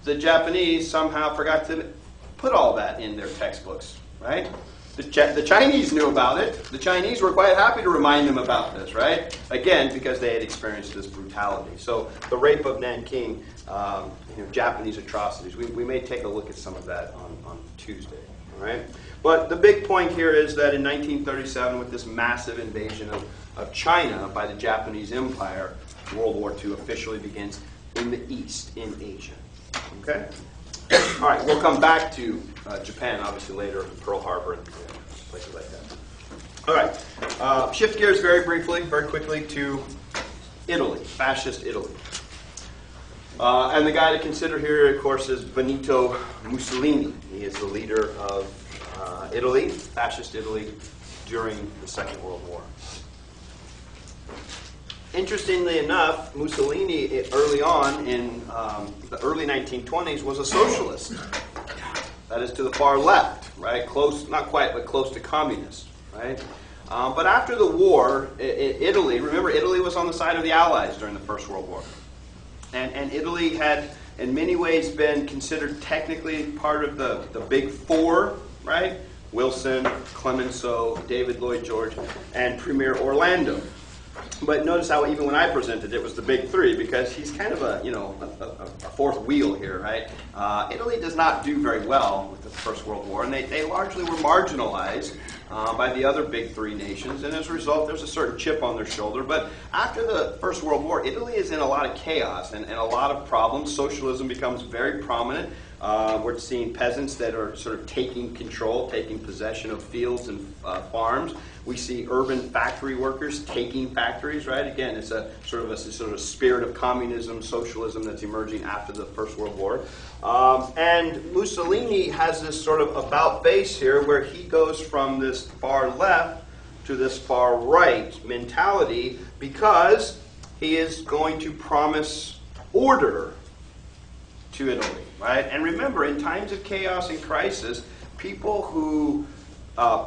The Japanese somehow forgot to put all that in their textbooks, right? The Chinese knew about it. The Chinese were quite happy to remind them about this, right? Again, because they had experienced this brutality. So the rape of Nanking, Japanese atrocities. We may take a look at some of that on Tuesday, all right? But the big point here is that in 1937, with this massive invasion of China by the Japanese Empire, World War II officially begins in the East, in Asia, okay? All right, we'll come back to Japan, obviously, later, Pearl Harbor and places like that. All right, shift gears very quickly to Italy, fascist Italy. And the guy to consider here, of course, is Benito Mussolini. He is the leader of Italy, fascist Italy, during the Second World War. Interestingly enough, Mussolini, early on in the early 1920s, was a socialist. That is to the far left, right? Close, not quite, but close to communist, right? But after the war, Italy, remember, Italy was on the side of the Allies during the First World War. And Italy had, in many ways, been considered technically part of the Big Four, right? Wilson, Clemenceau, David Lloyd George, and Premier Orlando. But notice how even when I presented it was the big three, because he's kind of a fourth wheel here, right? Italy does not do very well with the First World War, and they largely were marginalized by the other big three nations, and as a result, there's a certain chip on their shoulder. But after the First World War, Italy is in a lot of chaos and a lot of problems. Socialism becomes very prominent. We're seeing peasants that are sort of taking control, taking possession of fields and farms. We see urban factory workers taking factories, right? Again, it's a sort of spirit of communism, socialism that's emerging after the First World War. And Mussolini has this sort of about face here where he goes from this far left to this far right mentality because he is going to promise order to Italy, right? And remember, in times of chaos and crisis, people who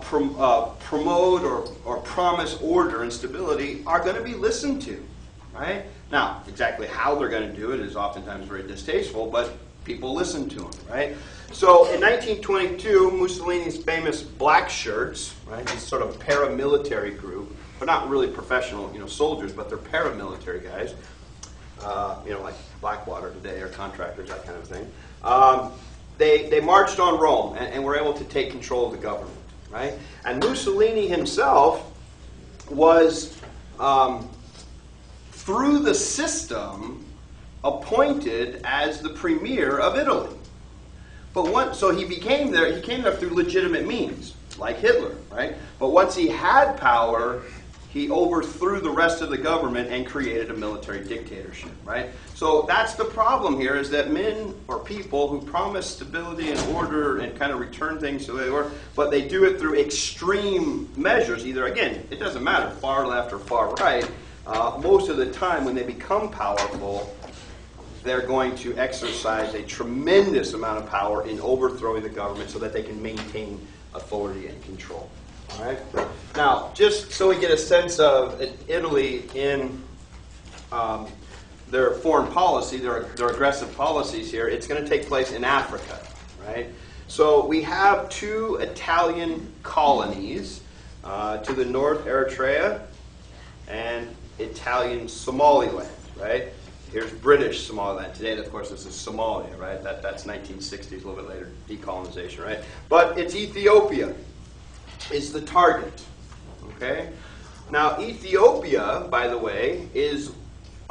promote or promise order and stability are going to be listened to, right? Now, exactly how they're going to do it is oftentimes very distasteful, but people listen to them, right? So in 1922, Mussolini's famous black shirts, right, this sort of paramilitary group, but not really professional, soldiers, but they're paramilitary guys, like Blackwater today or contractors, that kind of thing. They marched on Rome and were able to take control of the government, right? And Mussolini himself was, through the system, appointed as the premier of Italy. But so he came there through legitimate means, like Hitler, right? But once he had power, he overthrew the rest of the government and created a military dictatorship, right? So that's the problem here, is that men or people who promise stability and order and kind of return things to the way they were, but they do it through extreme measures, either, again, it doesn't matter, far left or far right, most of the time when they become powerful, they're going to exercise a tremendous amount of power in overthrowing the government so that they can maintain authority and control. All right. Now, just so we get a sense of Italy in their foreign policy, their aggressive policies here, it's going to take place in Africa, right? So we have 2 Italian colonies to the north, Eritrea, and Italian Somaliland, right? Here's British Somaliland. Today, of course, this is Somalia, right? That's 1960s, a little bit later, decolonization, right? But it's Ethiopia is the target, okay? Now, Ethiopia, by the way, is,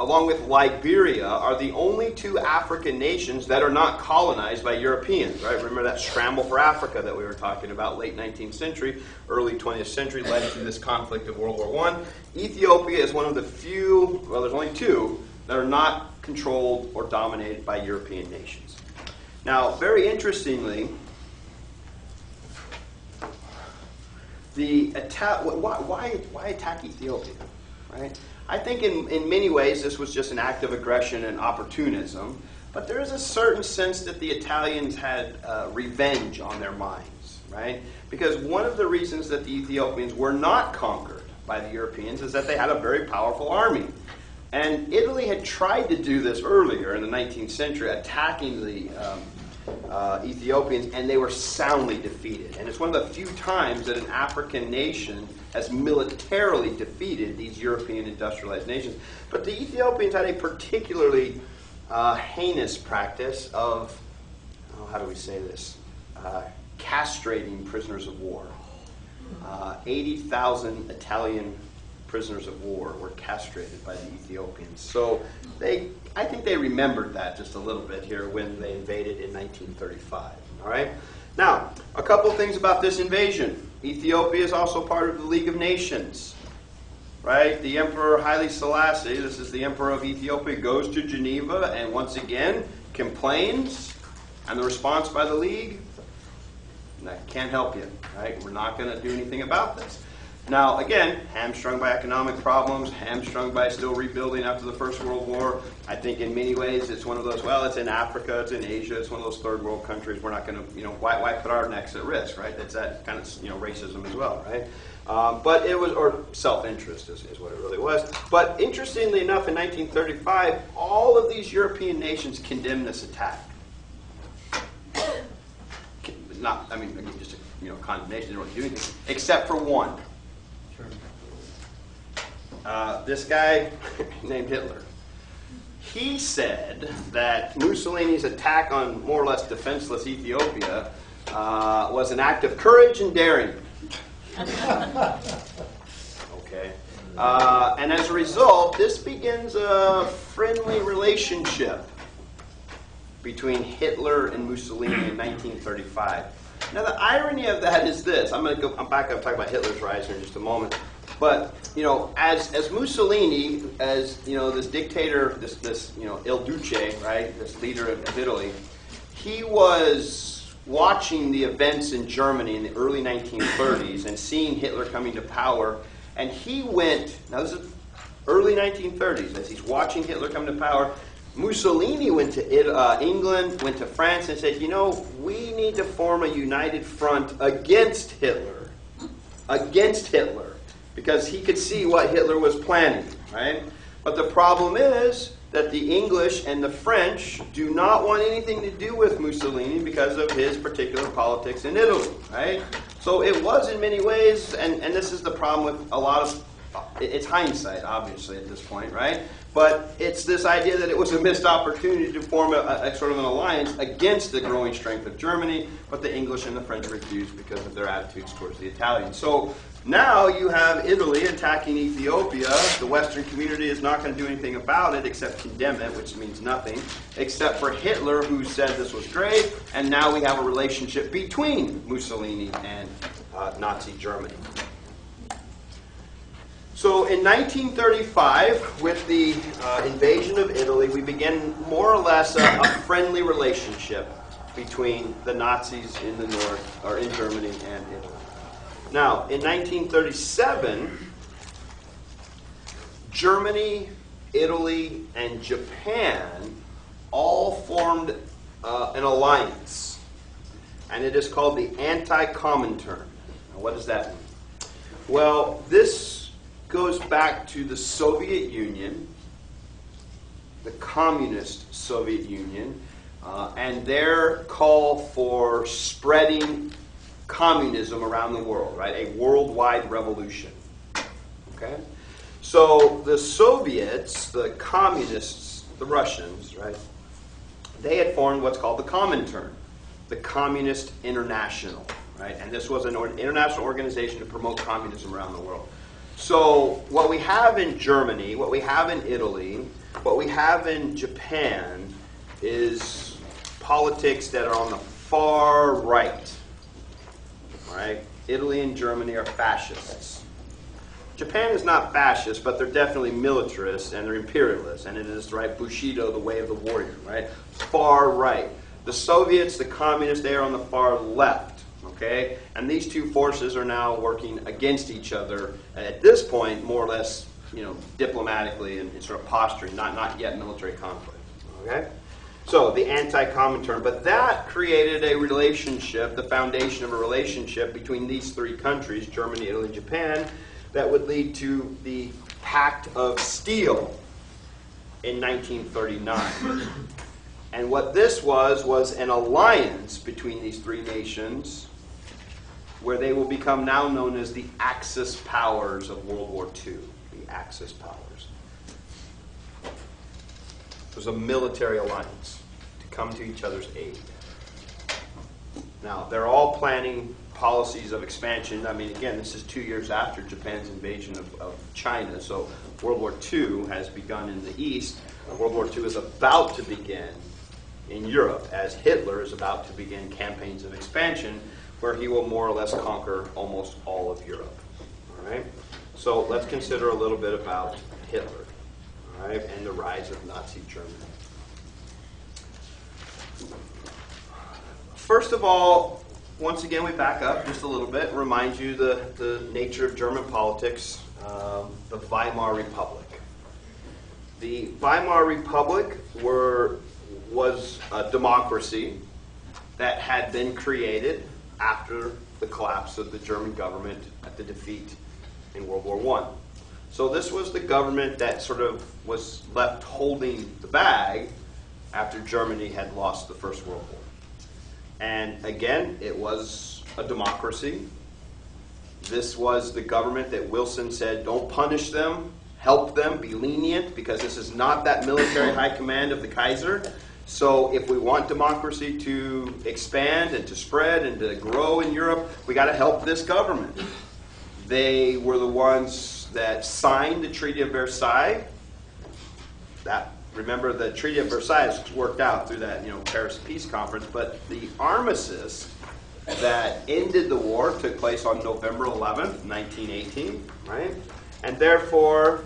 along with Liberia, are the only 2 African nations that are not colonized by Europeans, right? Remember that scramble for Africa that we were talking about, late 19th century, early 20th century, led to this conflict of World War I. Ethiopia is one of the few, well, there's only 2, that are not controlled or dominated by European nations. Now, very interestingly, why attack Ethiopia, right? I think in many ways this was just an act of aggression and opportunism, but there is a certain sense that the Italians had revenge on their minds, right? Because one of the reasons that the Ethiopians were not conquered by the Europeans is that they had a very powerful army. And Italy had tried to do this earlier in the 19th century, attacking the Ethiopians, and they were soundly defeated. And it's one of the few times that an African nation has militarily defeated these European industrialized nations. But the Ethiopians had a particularly heinous practice of, how do we say this, castrating prisoners of war. 80,000 Italian prisoners of war were castrated by the Ethiopians. So I think they remembered that just a little bit here when they invaded in 1935. All right? Now, a couple things about this invasion. Ethiopia is also part of the League of Nations. Right? The Emperor Haile Selassie, this is the Emperor of Ethiopia, goes to Geneva and once again complains, and the response by the League, that can't help you. Right? We're not going to do anything about this. Now, again, hamstrung by economic problems, hamstrung by still rebuilding after the First World War. I think in many ways it's one of those, well, it's in Africa, it's in Asia, it's one of those third world countries. We're not going to, why put our necks at risk, right? That's that kind of, racism as well, right? But it was, or self-interest is what it really was. But interestingly enough, in 1935, all of these European nations condemned this attack. Not, again, just a condemnation, they don't do anything, except for one. This guy named Hitler. He said that Mussolini's attack on more or less defenseless Ethiopia was an act of courage and daring. Okay. And as a result, this begins a friendly relationship between Hitler and Mussolini in 1935. Now, the irony of that is this. I'm back up and talk about Hitler's rise here in just a moment. But, as Mussolini, as, this dictator, this Il Duce, right, this leader of Italy, he was watching the events in Germany in the early 1930s and seeing Hitler coming to power. And he went, now this is early 1930s, as he's watching Hitler come to power, Mussolini went to England, went to France, and said, we need to form a united front against Hitler. Against Hitler. Because he could see what Hitler was planning, right? But the problem is that the English and the French do not want anything to do with Mussolini because of his particular politics in Italy, right? So it was in many ways, and this is the problem with a lot of, it's hindsight, obviously, at this point, right? But it's this idea that it was a missed opportunity to form a sort of an alliance against the growing strength of Germany, but the English and the French refused because of their attitudes towards the Italians. So now you have Italy attacking Ethiopia. The Western community is not going to do anything about it except condemn it, which means nothing, except for Hitler, who said this was great, and now we have a relationship between Mussolini and Nazi Germany. So in 1935, with the invasion of Italy, we began more or less a friendly relationship between the Nazis in the north, or in Germany and Italy. Now, in 1937, Germany, Italy, and Japan all formed an alliance, and it is called the Anti-Comintern. Now, what does that mean? Well, this goes back to the Soviet Union, the communist Soviet Union, and their call for spreading communism around the world, right? A worldwide revolution. Okay? So the Soviets, the communists, the Russians, right? They had formed what's called the Comintern, the Communist International, right? And this was an international organization to promote communism around the world. So what we have in Germany, what we have in Italy, what we have in Japan is politics that are on the far right. Right? Italy and Germany are fascists. Japan is not fascist, but they're definitely militarists and they're imperialists, and it is, right, Bushido, the way of the warrior, right? Far right. The Soviets, the communists, they are on the far left. Okay? And these two forces are now working against each other at this point, more or less, diplomatically and sort of posturing, not yet military conflict. Okay? So the Anti-Comintern, but that created a relationship, the foundation of a relationship between these three countries, Germany, Italy, and Japan, that would lead to the Pact of Steel in 1939. And what this was an alliance between these three nations where they will become now known as the Axis powers of World War II. The Axis powers. It was a military alliance to come to each other's aid. Now, they're all planning policies of expansion. I mean, again, this is 2 years after Japan's invasion of China, so World War II has begun in the East. World War II is about to begin in Europe as Hitler is about to begin campaigns of expansion where he will more or less conquer almost all of Europe. All right? So let's consider a little bit about Hitler, all right, and the rise of Nazi Germany. First of all, once again, we back up just a little bit and remind you the nature of German politics, the Weimar Republic. The Weimar Republic was a democracy that had been created after the collapse of the German government at the defeat in World War I. So this was the government that sort of was left holding the bag after Germany had lost the First World War. And again, it was a democracy. This was the government that Wilson said, don't punish them, help them, be lenient, because this is not that military high command of the Kaiser. So if we want democracy to expand and to spread and to grow in Europe, we got to help this government. They were the ones that signed the Treaty of Versailles. Remember, the Treaty of Versailles worked out through that Paris Peace Conference, but the armistice that ended the war took place on November 11th, 1918, right? And therefore,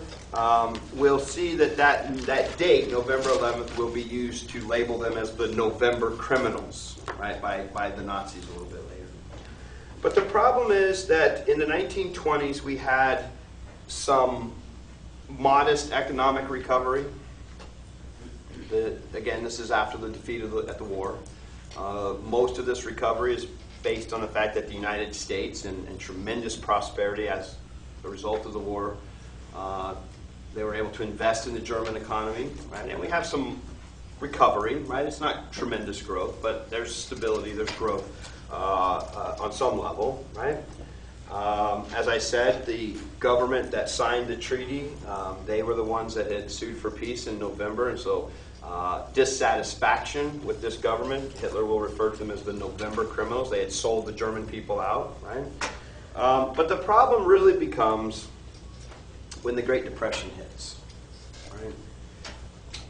we'll see that date, November 11th, will be used to label them as the November criminals, right, by the Nazis a little bit later. But the problem is that in the 1920s, we had some modest economic recovery. Again, this is after the defeat at the war. Most of this recovery is based on the fact that the United States and tremendous prosperity as a result of the war, They were able to invest in the German economy, right? And we have some recovery, right? It's not tremendous growth, but there's stability, there's growth on some level, right? As I said, the government that signed the treaty, they were the ones that had sued for peace in November, and so dissatisfaction with this government, Hitler will refer to them as the November criminals. They had sold the German people out, right? But the problem really becomes when the Great Depression hits, right?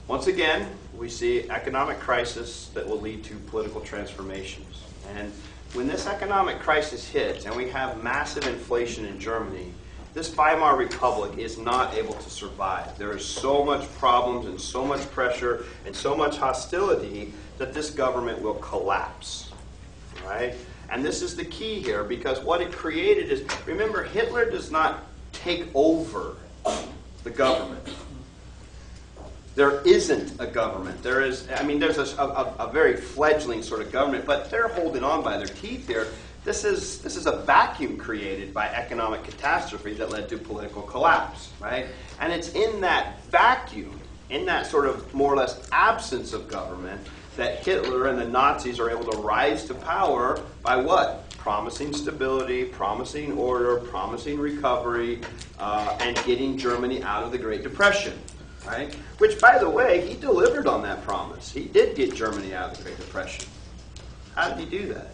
Once again, we see economic crisis that will lead to political transformations. And when this economic crisis hits and we have massive inflation in Germany, this Weimar Republic is not able to survive. There is so much problems and so much pressure and so much hostility that this government will collapse, right? And this is the key here, because what it created is, remember, Hitler does not take over the government. There isn't a government. There's a very fledgling sort of government, but they're holding on by their teeth here. This is a vacuum created by economic catastrophe that led to political collapse, right? And it's in that vacuum, in that sort of more or less absence of government, that Hitler and the Nazis are able to rise to power by what? Promising stability, promising order, promising recovery, and getting Germany out of the Great Depression, right? Which, by the way, he delivered on that promise. He did get Germany out of the Great Depression. How did he do that?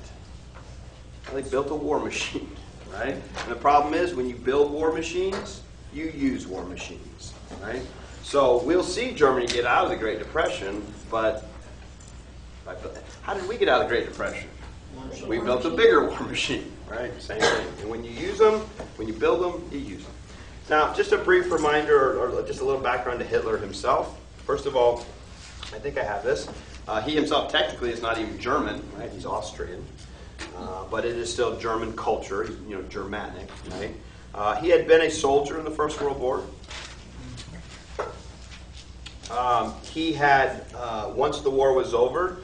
Well, they built a war machine, right? And the problem is, when you build war machines, you use war machines, right? So we'll see Germany get out of the Great Depression, but how did we get out of the Great Depression? We built a bigger war machine, right? Same thing. And when you use them, when you build them, you use them. Now, just a brief reminder, or just a little background to Hitler himself. First of all, I think I have this. He himself technically is not even German, right? He's Austrian. But it is still German culture, Germanic, right? He had been a soldier in the First World War. He had, once the war was over,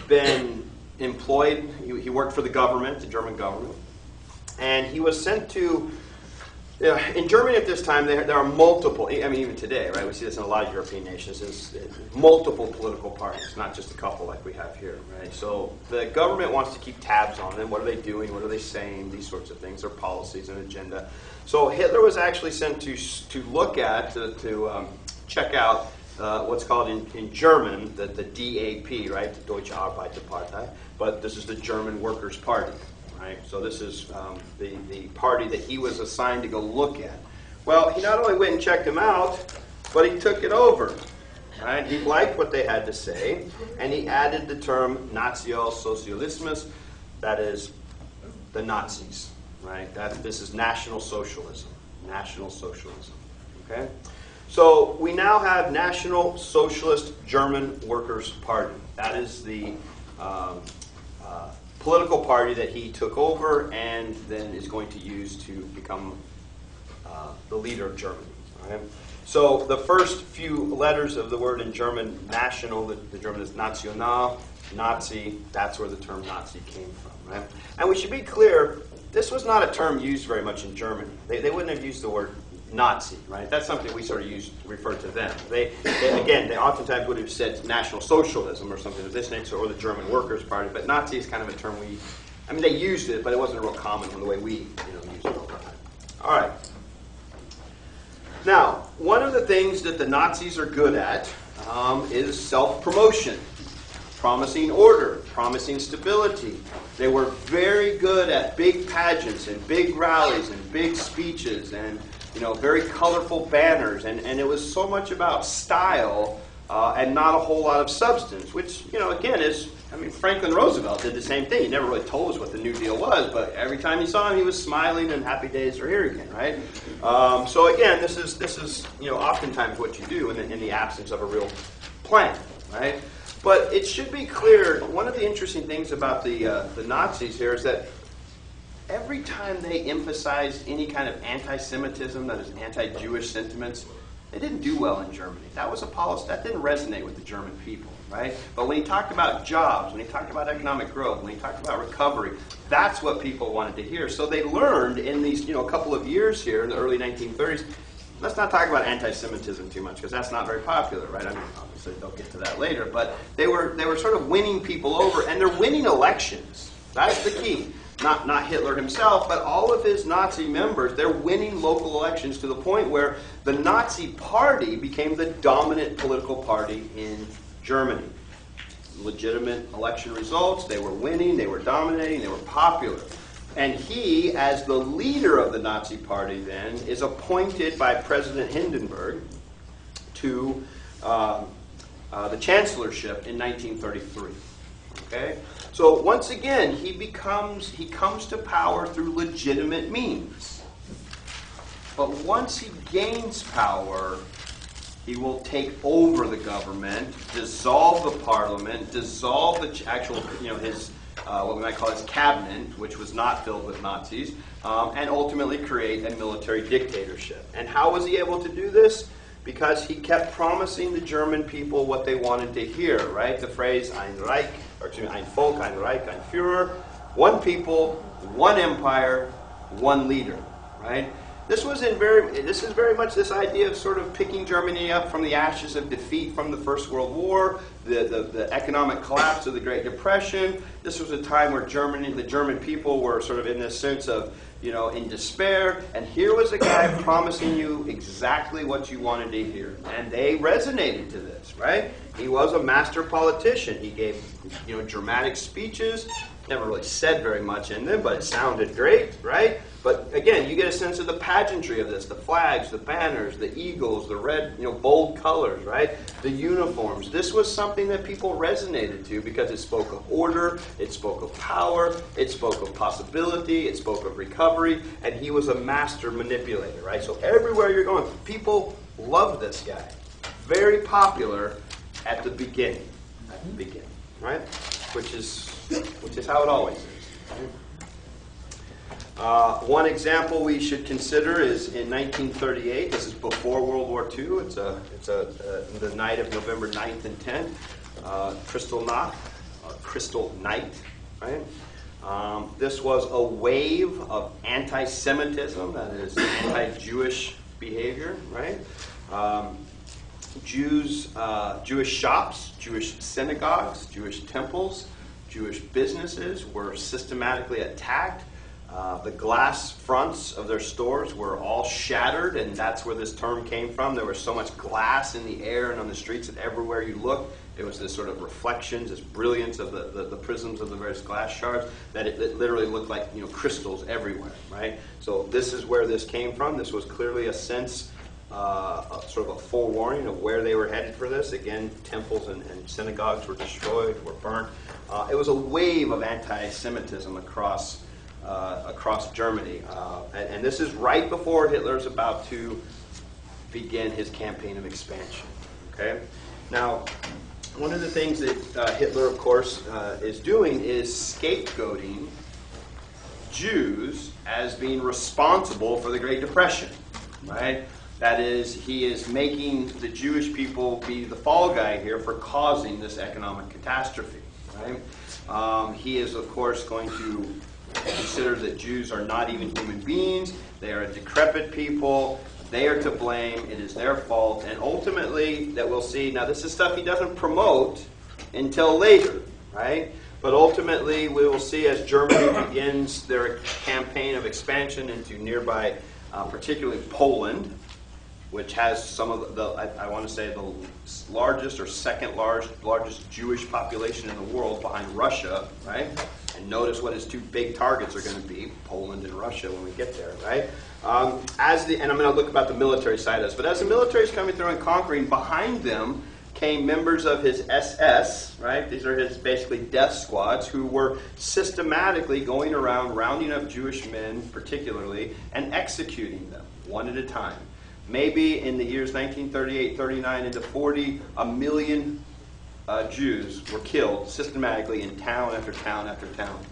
been employed. He worked for the government, the German government. And he was sent to, in Germany at this time, there are multiple, even today, right? We see this in a lot of European nations. There's multiple political parties, not just a couple like we have here, right? So the government wants to keep tabs on them. What are they doing? What are they saying? These sorts of things, their policies and agenda. So Hitler was actually sent to look at, to check out what's called in German, the DAP, right? The Deutsche Arbeiterpartei. But this is the German Workers' Party. Right? So this is the party that he was assigned to go look at. Well, he not only went and checked them out, but he took it over. Right? He liked what they had to say, and he added the term Nationalsozialismus, that is the Nazis. Right? This is National Socialism. National Socialism. Okay? So we now have National Socialist German Workers' Party. That is the political party that he took over and then is going to use to become the leader of Germany. Right? So the first few letters of the word in German, national, the German is National, Nazi, that's where the term Nazi came from. Right? And we should be clear, this was not a term used very much in Germany. They wouldn't have used the word Nazi, right? That's something we sort of use to refer to them. They oftentimes would have said National Socialism or something of this nature, or the German Workers' Party, but Nazi is kind of a term they used it, but it wasn't a real common one the way we use it all the time. All right. Now, one of the things that the Nazis are good at is self-promotion, promising order, promising stability. They were very good at big pageants and big rallies and big speeches and very colorful banners, and it was so much about style and not a whole lot of substance, which, again, is, Franklin Roosevelt did the same thing. He never really told us what the New Deal was, but every time you saw him, he was smiling and happy days are here again, right? So again, this is oftentimes what you do in the absence of a real plan, right? But it should be clear, one of the interesting things about the Nazis here is that every time they emphasized any kind of anti-Semitism, that is anti-Jewish sentiments, they didn't do well in Germany. That was a policy that didn't resonate with the German people, right? But when he talked about jobs, when he talked about economic growth, when he talked about recovery, that's what people wanted to hear. So they learned in these, couple of years here in the early 1930s, let's not talk about anti-Semitism too much, because that's not very popular, right? I mean, obviously they'll get to that later, but they were sort of winning people over, and they're winning elections. That's the key. Not Hitler himself, but all of his Nazi members, they're winning local elections to the point where the Nazi Party became the dominant political party in Germany. Legitimate election results, they were winning, they were dominating, they were popular. And he, as the leader of the Nazi Party then, is appointed by President Hindenburg to the chancellorship in 1933. Okay? So once again, he comes to power through legitimate means. But once he gains power, he will take over the government, dissolve the parliament, dissolve the actual, his what we might call his cabinet, which was not filled with Nazis, and ultimately create a military dictatorship. And how was he able to do this? Because he kept promising the German people what they wanted to hear, right? The phrase Ein Reich, or excuse me, Ein Volk, Ein Reich, Ein Führer, one people, one empire, one leader, right? This is very much this idea of sort of picking Germany up from the ashes of defeat from the First World War, the economic collapse of the Great Depression. This was a time where the German people were sort of in this sense of, in despair. And here was a guy promising you exactly what you wanted to hear. And they resonated to this, right? He was a master politician. He gave, dramatic speeches. Never really said very much in them, but it sounded great, right? But again, you get a sense of the pageantry of this, the flags, the banners, the eagles, the red, bold colors, right? The uniforms. This was something that people resonated to because it spoke of order, it spoke of power, it spoke of possibility, it spoke of recovery, and he was a master manipulator, right? So everywhere you're going, people love this guy. Very popular at the beginning, right? Which is how it always is. Right? One example we should consider is in 1938. This is before World War II. It's the night of November 9th and 10th. Crystal Night. Right? This was a wave of anti-Semitism, that is, anti-Jewish behavior. Right? Jewish shops, Jewish synagogues, Jewish temples, Jewish businesses were systematically attacked. The glass fronts of their stores were all shattered, and that's where this term came from. There was so much glass in the air and on the streets that everywhere you looked, there was this sort of reflections, this brilliance of the prisms of the various glass shards, that it literally looked like crystals everywhere, right? So this is where this came from. This was clearly a sense, sort of a forewarning of where they were headed for this. Again, temples and synagogues were destroyed, were burnt. It was a wave of anti-Semitism across Germany. And this is right before Hitler's about to begin his campaign of expansion. Okay? Now, one of the things that Hitler, of course, is doing is scapegoating Jews as being responsible for the Great Depression. Right? That is, he is making the Jewish people be the fall guy here for causing this economic catastrophe. Right? He is, of course, going to consider that Jews are not even human beings. They are a decrepit people. They are to blame. It is their fault. And ultimately, that we'll see, now this is stuff he doesn't promote until later, right? But ultimately, we will see as Germany begins their campaign of expansion into nearby, particularly Poland, which has some of I want to say the largest or second largest Jewish population in the world behind Russia, right? And notice what his two big targets are going to be, Poland and Russia, when we get there, right? And I'm going to look about the military side of this, but as the military is coming through and conquering, behind them came members of his SS, right? These are his basically death squads who were systematically going around rounding up Jewish men, particularly, and executing them one at a time. Maybe in the years 1938, 39, into 40, 1 million Jews were killed systematically in town after town after town.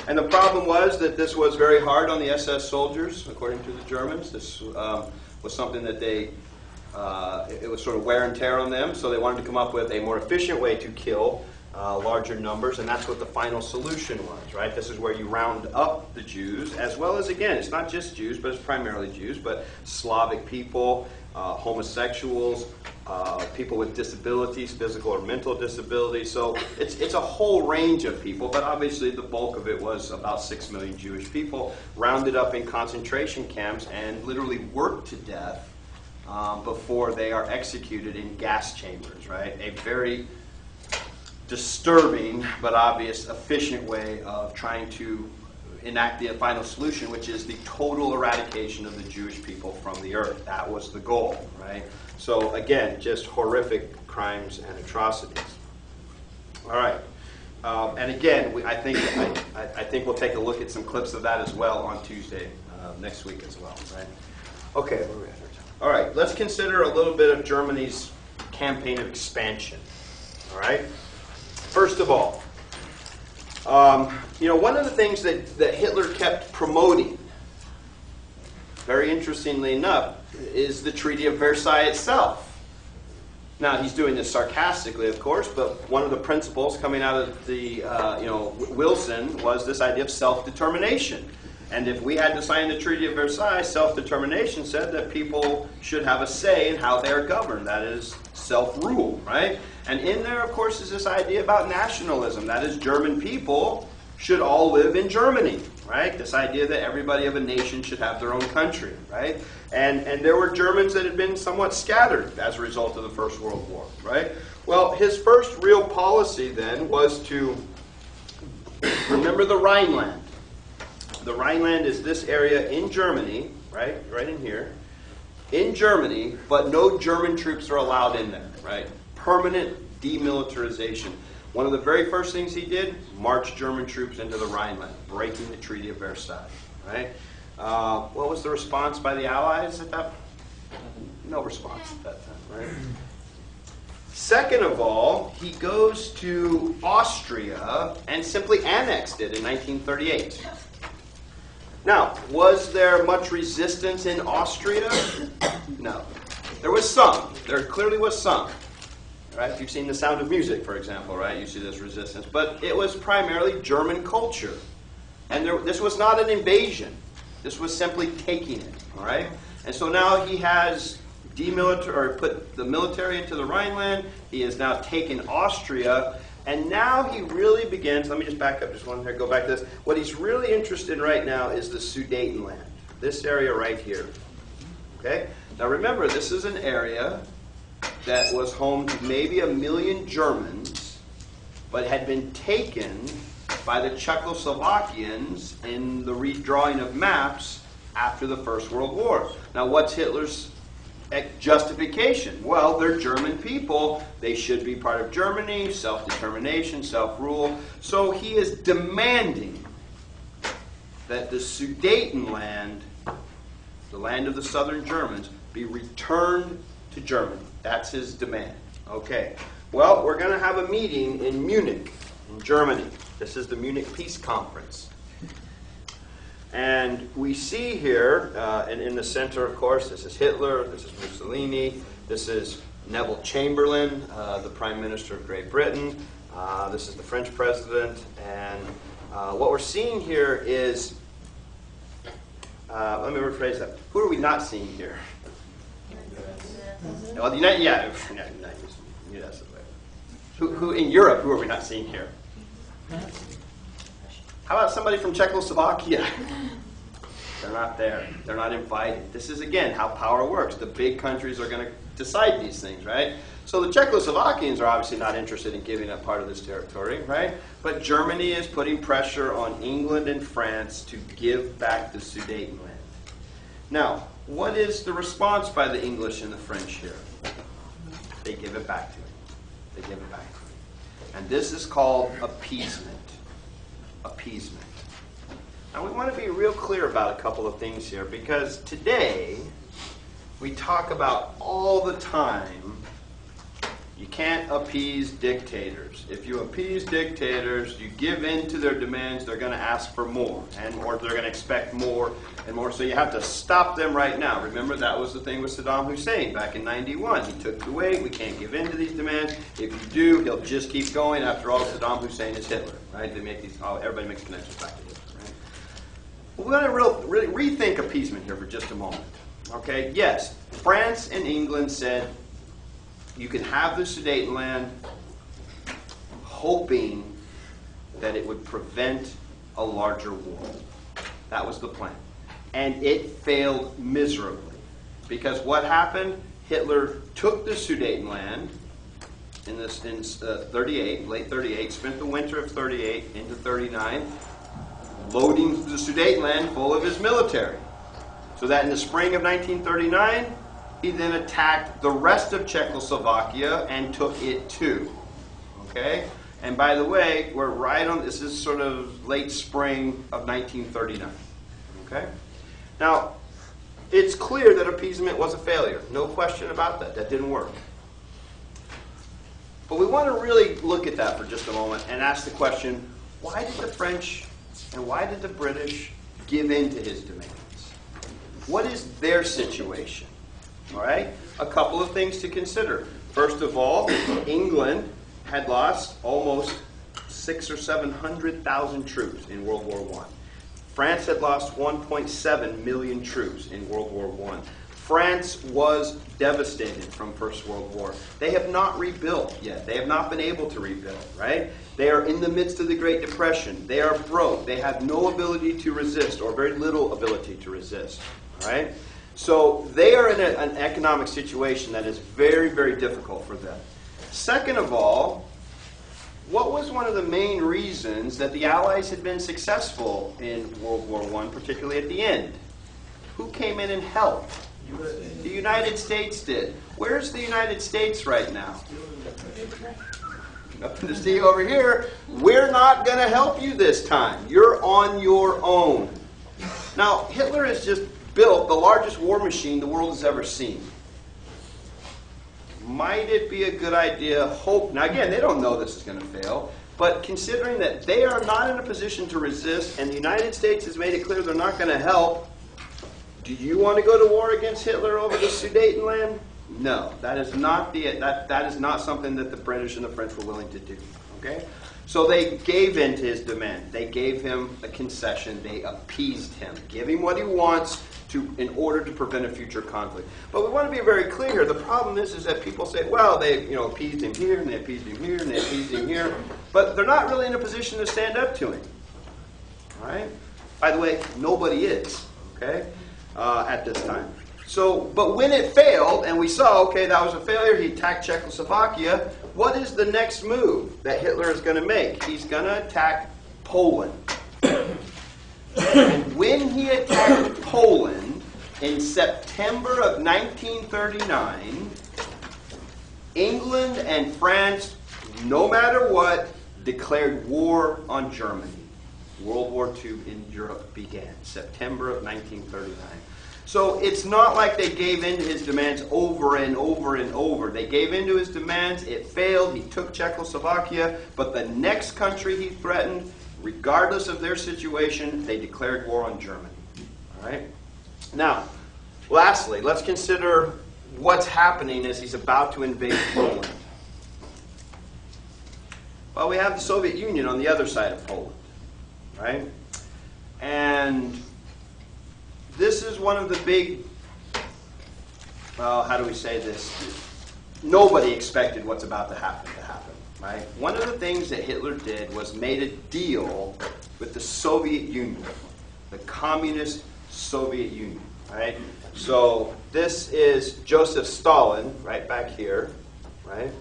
And the problem was that this was very hard on the SS soldiers, according to the Germans. This was something that it was sort of wear and tear on them, so they wanted to come up with a more efficient way to kill larger numbers, and that's what the final solution was, right? This is where you round up the Jews, as well as, again, it's not just Jews, but it's primarily Jews, but Slavic people, homosexuals, people with disabilities, physical or mental disabilities. So it's a whole range of people, but obviously the bulk of it was about 6 million Jewish people rounded up in concentration camps and literally worked to death before they are executed in gas chambers, right? A very disturbing but obvious efficient way of trying to enact the final solution, which is the total eradication of the Jewish people from the earth. That was the goal, right? So again, just horrific crimes and atrocities. All right, and again, I think we'll take a look at some clips of that as well on Tuesday next week as well, right? Okay, where are we at? All right, let's consider a little bit of Germany's campaign of expansion. All right. First of all, one of the things that Hitler kept promoting, very interestingly enough, is the Treaty of Versailles itself. Now, he's doing this sarcastically, of course, but one of the principles coming out of the, Wilson was this idea of self-determination. And if we had to sign the Treaty of Versailles, self-determination said that people should have a say in how they're governed. That is self-rule, right? And in there, of course, is this idea about nationalism. That is, German people should all live in Germany, right? This idea that everybody of a nation should have their own country, right? And there were Germans that had been somewhat scattered as a result of the First World War, right? Well, his first real policy then was to remember the Rhineland. The Rhineland is this area in Germany, right in here, in Germany, but no German troops are allowed in there, right? Permanent demilitarization. One of the very first things he did, march German troops into the Rhineland, breaking the Treaty of Versailles, right? What was the response by the Allies at that? No response at that time, right? Second of all, he goes to Austria and simply annexed it in 1938. Now, was there much resistance in Austria? No. There was some. There clearly was some. Right? If you've seen The Sound of Music, for example, right, you see this resistance. But it was primarily German culture. And this was not an invasion. This was simply taking it. All right? And so now he has put the military into the Rhineland. He has now taken Austria. And now he really begins, let me just back up just one here, go back to this. What he's really interested in right now is the Sudetenland, this area right here. Okay? Now remember, this is an area that was home to maybe 1 million Germans, but had been taken by the Czechoslovakians in the redrawing of maps after the First World War. Now what's Hitler's justification? Well, they're German people. They should be part of Germany, self-determination, self-rule. So he is demanding that the Sudetenland, the land of the southern Germans, be returned to Germany. That's his demand. Okay. Well, we're going to have a meeting in Munich, in Germany. This is the Munich Peace Conference. And we see here, and in the center, of course, this is Hitler, this is Mussolini, this is Neville Chamberlain, the Prime Minister of Great Britain, this is the French President, and what we're seeing here is, let me rephrase that. Who are we not seeing here? Well, the United States. Who in Europe? Who are we not seeing here? How about somebody from Czechoslovakia? They're not there. They're not invited. This is, again, how power works. The big countries are going to decide these things, right? So the Czechoslovakians are obviously not interested in giving up part of this territory, right? But Germany is putting pressure on England and France to give back the Sudetenland. Now, what is the response by the English and the French here? They give it back to him. They give it back to him. And this is called appeasement. Appeasement. Now we want to be real clear about a couple of things here, because today we talk about all the time You can't appease dictators. If you appease dictators, you give in to their demands, they're going to ask for more, or they're going to expect more and more. So you have to stop them right now. Remember, that was the thing with Saddam Hussein back in '91. He took the weight. We can't give in to these demands. If you do, he'll just keep going. After all, Saddam Hussein is Hitler, right? They make these. Everybody makes connections back to Hitler, right? We're going to really rethink appeasement here for just a moment. Okay? Yes, France and England said, you can have the Sudetenland, hoping that it would prevent a larger war. That was the plan. And it failed miserably. Because what happened? Hitler took the Sudetenland in 38, late 38, spent the winter of 38 into 39, loading the Sudetenland full of his military. So that in the spring of 1939, he then attacked the rest of Czechoslovakia and took it too. Okay? And by the way, we're right on, this is sort of late spring of 1939. Okay? Now, it's clear that appeasement was a failure. No question about that. That didn't work. But we want to really look at that for just a moment and ask the question, why did the French and why did the British give in to his demands? What is their situation? All right? A couple of things to consider. First of all, England had lost almost 600,000 or 700,000 troops in World War I. France had lost 1.7 million troops in World War I. France was devastated from First World War. They have not rebuilt yet. They have not been able to rebuild, right? They are in the midst of the Great Depression. They are broke. They have no ability to resist, or very little ability to resist, all right? So they are in an economic situation that is very, very difficult for them. Second of all, what was one of the main reasons that the Allies had been successful in World War I, particularly at the end? Who came in and helped? The United States did. Where's the United States right now? Nothing to see over here. We're not going to help you this time. You're on your own. Now, Hitler has just built the largest war machine the world has ever seen. Might it be a good idea? Now again, they don't know this is going to fail, but considering that they are not in a position to resist, and the United States has made it clear they're not going to help, do you want to go to war against Hitler over the Sudetenland? No, that is not that is not something that the British and the French were willing to do. Okay, so they gave in to his demand. They gave him a concession. They appeased him, give him what he wants in order to prevent a future conflict. But we want to be very clear here. The problem is that people say, well, they appeased him here, and they appeased him here, and they appeased him here, but they're not really in a position to stand up to him. All right. By the way, nobody is. Okay. At this time. So, but when it failed, and we saw, okay, that was a failure, he attacked Czechoslovakia, what is the next move that Hitler is going to make? He's going to attack Poland. And when he attacked Poland in September of 1939, England and France, no matter what, declared war on Germany. World War II in Europe began, September of 1939. So it's not like they gave in to his demands over and over and over. They gave in to his demands, it failed, he took Czechoslovakia, but the next country he threatened, regardless of their situation, they declared war on Germany. All right? Now, lastly, let's consider what's happening as he's about to invade Poland. Well, we have the Soviet Union on the other side of Poland. Right? And this is one of the big, well, how do we say this? Nobody expected what's about to happen, right? One of the things that Hitler did was made a deal with the Soviet Union, the communist Soviet Union, right? So this is Joseph Stalin, right back here, right?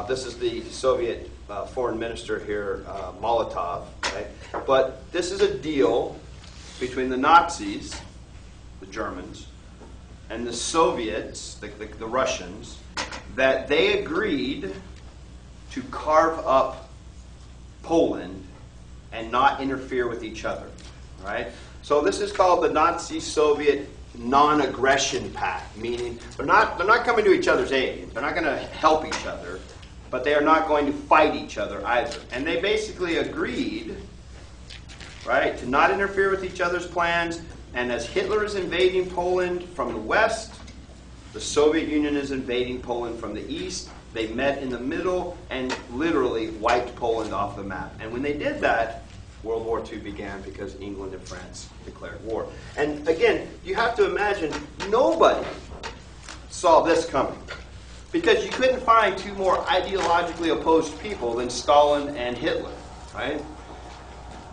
This is the Soviet foreign minister here, Molotov, right? But this is a deal between the Nazis, the Germans, and the Soviets, the Russians, that they agreed to carve up Poland and not interfere with each other, right? So this is called the Nazi-Soviet non-aggression pact, meaning they're not coming to each other's aid. They're not going to help each other, but they are not going to fight each other either. And they basically agreed, right, to not interfere with each other's plans. And as Hitler is invading Poland from the west, the Soviet Union is invading Poland from the east. They met in the middle and literally wiped Poland off the map. And when they did that, World War II began because England and France declared war. And again, you have to imagine nobody saw this coming, because you couldn't find two more ideologically opposed people than Stalin and Hitler, right?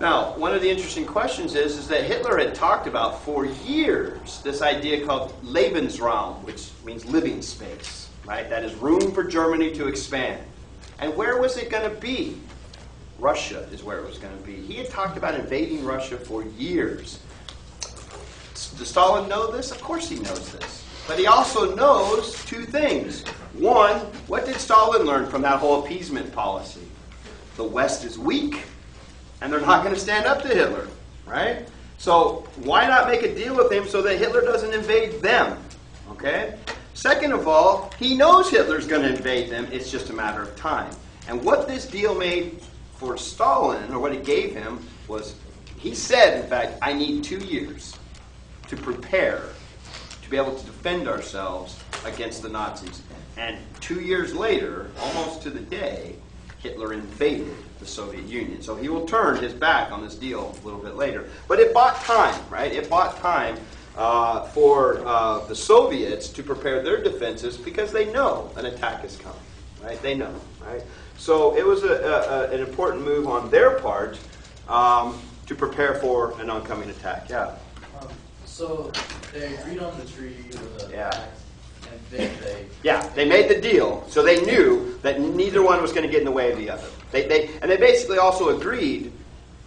Now, one of the interesting questions is that Hitler had talked about for years this idea called Lebensraum, which means living space, right? That is room for Germany to expand. And where was it going to be? Russia is where it was going to be. He had talked about invading Russia for years. Does Stalin know this? Of course he knows this. But he also knows two things. One, what did Stalin learn from that whole appeasement policy? The West is weak, and they're not going to stand up to Hitler, right? So why not make a deal with him so that Hitler doesn't invade them, okay? Second of all, he knows Hitler's going to invade them. It's just a matter of time. And what this deal made for Stalin, or what it gave him, was he said, in fact, I need 2 years to prepare to be able to defend ourselves against the Nazis. And 2 years later, almost to the day, Hitler invaded the Soviet Union. So he will turn his back on this deal a little bit later. But it bought time, right? It bought time for the Soviets to prepare their defenses, because they know an attack is coming, right? They know, right? So it was an important move on their part to prepare for an oncoming attack. Yeah. So they agreed on the treaty with the pact, and then they made the deal. So they knew that neither one was going to get in the way of the other. They basically also agreed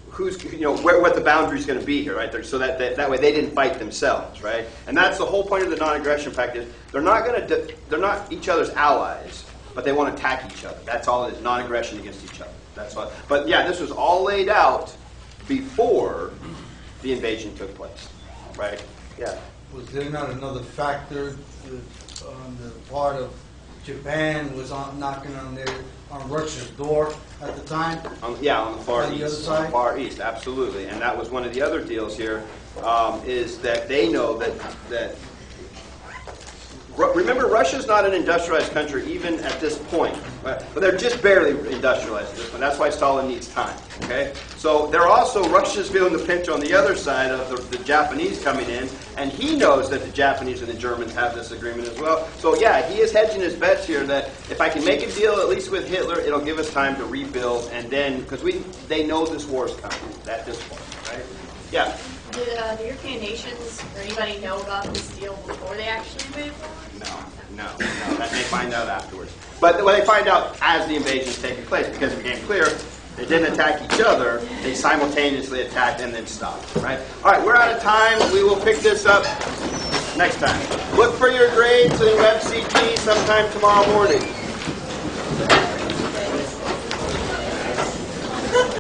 who's what the boundary is going to be here, right? So that way they didn't fight themselves, right? And that's the whole point of the non-aggression pact, is they're not each other's allies, but they want to attack each other. That's all it is, non-aggression against each other. That's all. But yeah, this was all laid out before the invasion took place, right? Yeah. Was there not another factor on the part of Japan was knocking on Russia's door at the time? On the far east. On the far east, absolutely. And that was one of the other deals here, is that they know that remember, Russia's not an industrialized country even at this point. Right? But they're just barely industrialized at this point. That's why Stalin needs time. Okay? So Russia's feeling the pinch on the other side of the Japanese coming in, and he knows that the Japanese and the Germans have this agreement as well. So yeah, he is hedging his bets here that if I can make a deal at least with Hitler, it'll give us time to rebuild, and then, because they know this war is coming at this point, right? Yeah. Did the European nations or anybody know about this deal before they actually invaded Poland? No. That may find out afterwards. But when they find out as the invasion is taking place, because it became clear they didn't attack each other, they simultaneously attacked and then stopped. Right? All right, we're out of time. We will pick this up next time. Look for your grades in WebCT sometime tomorrow morning.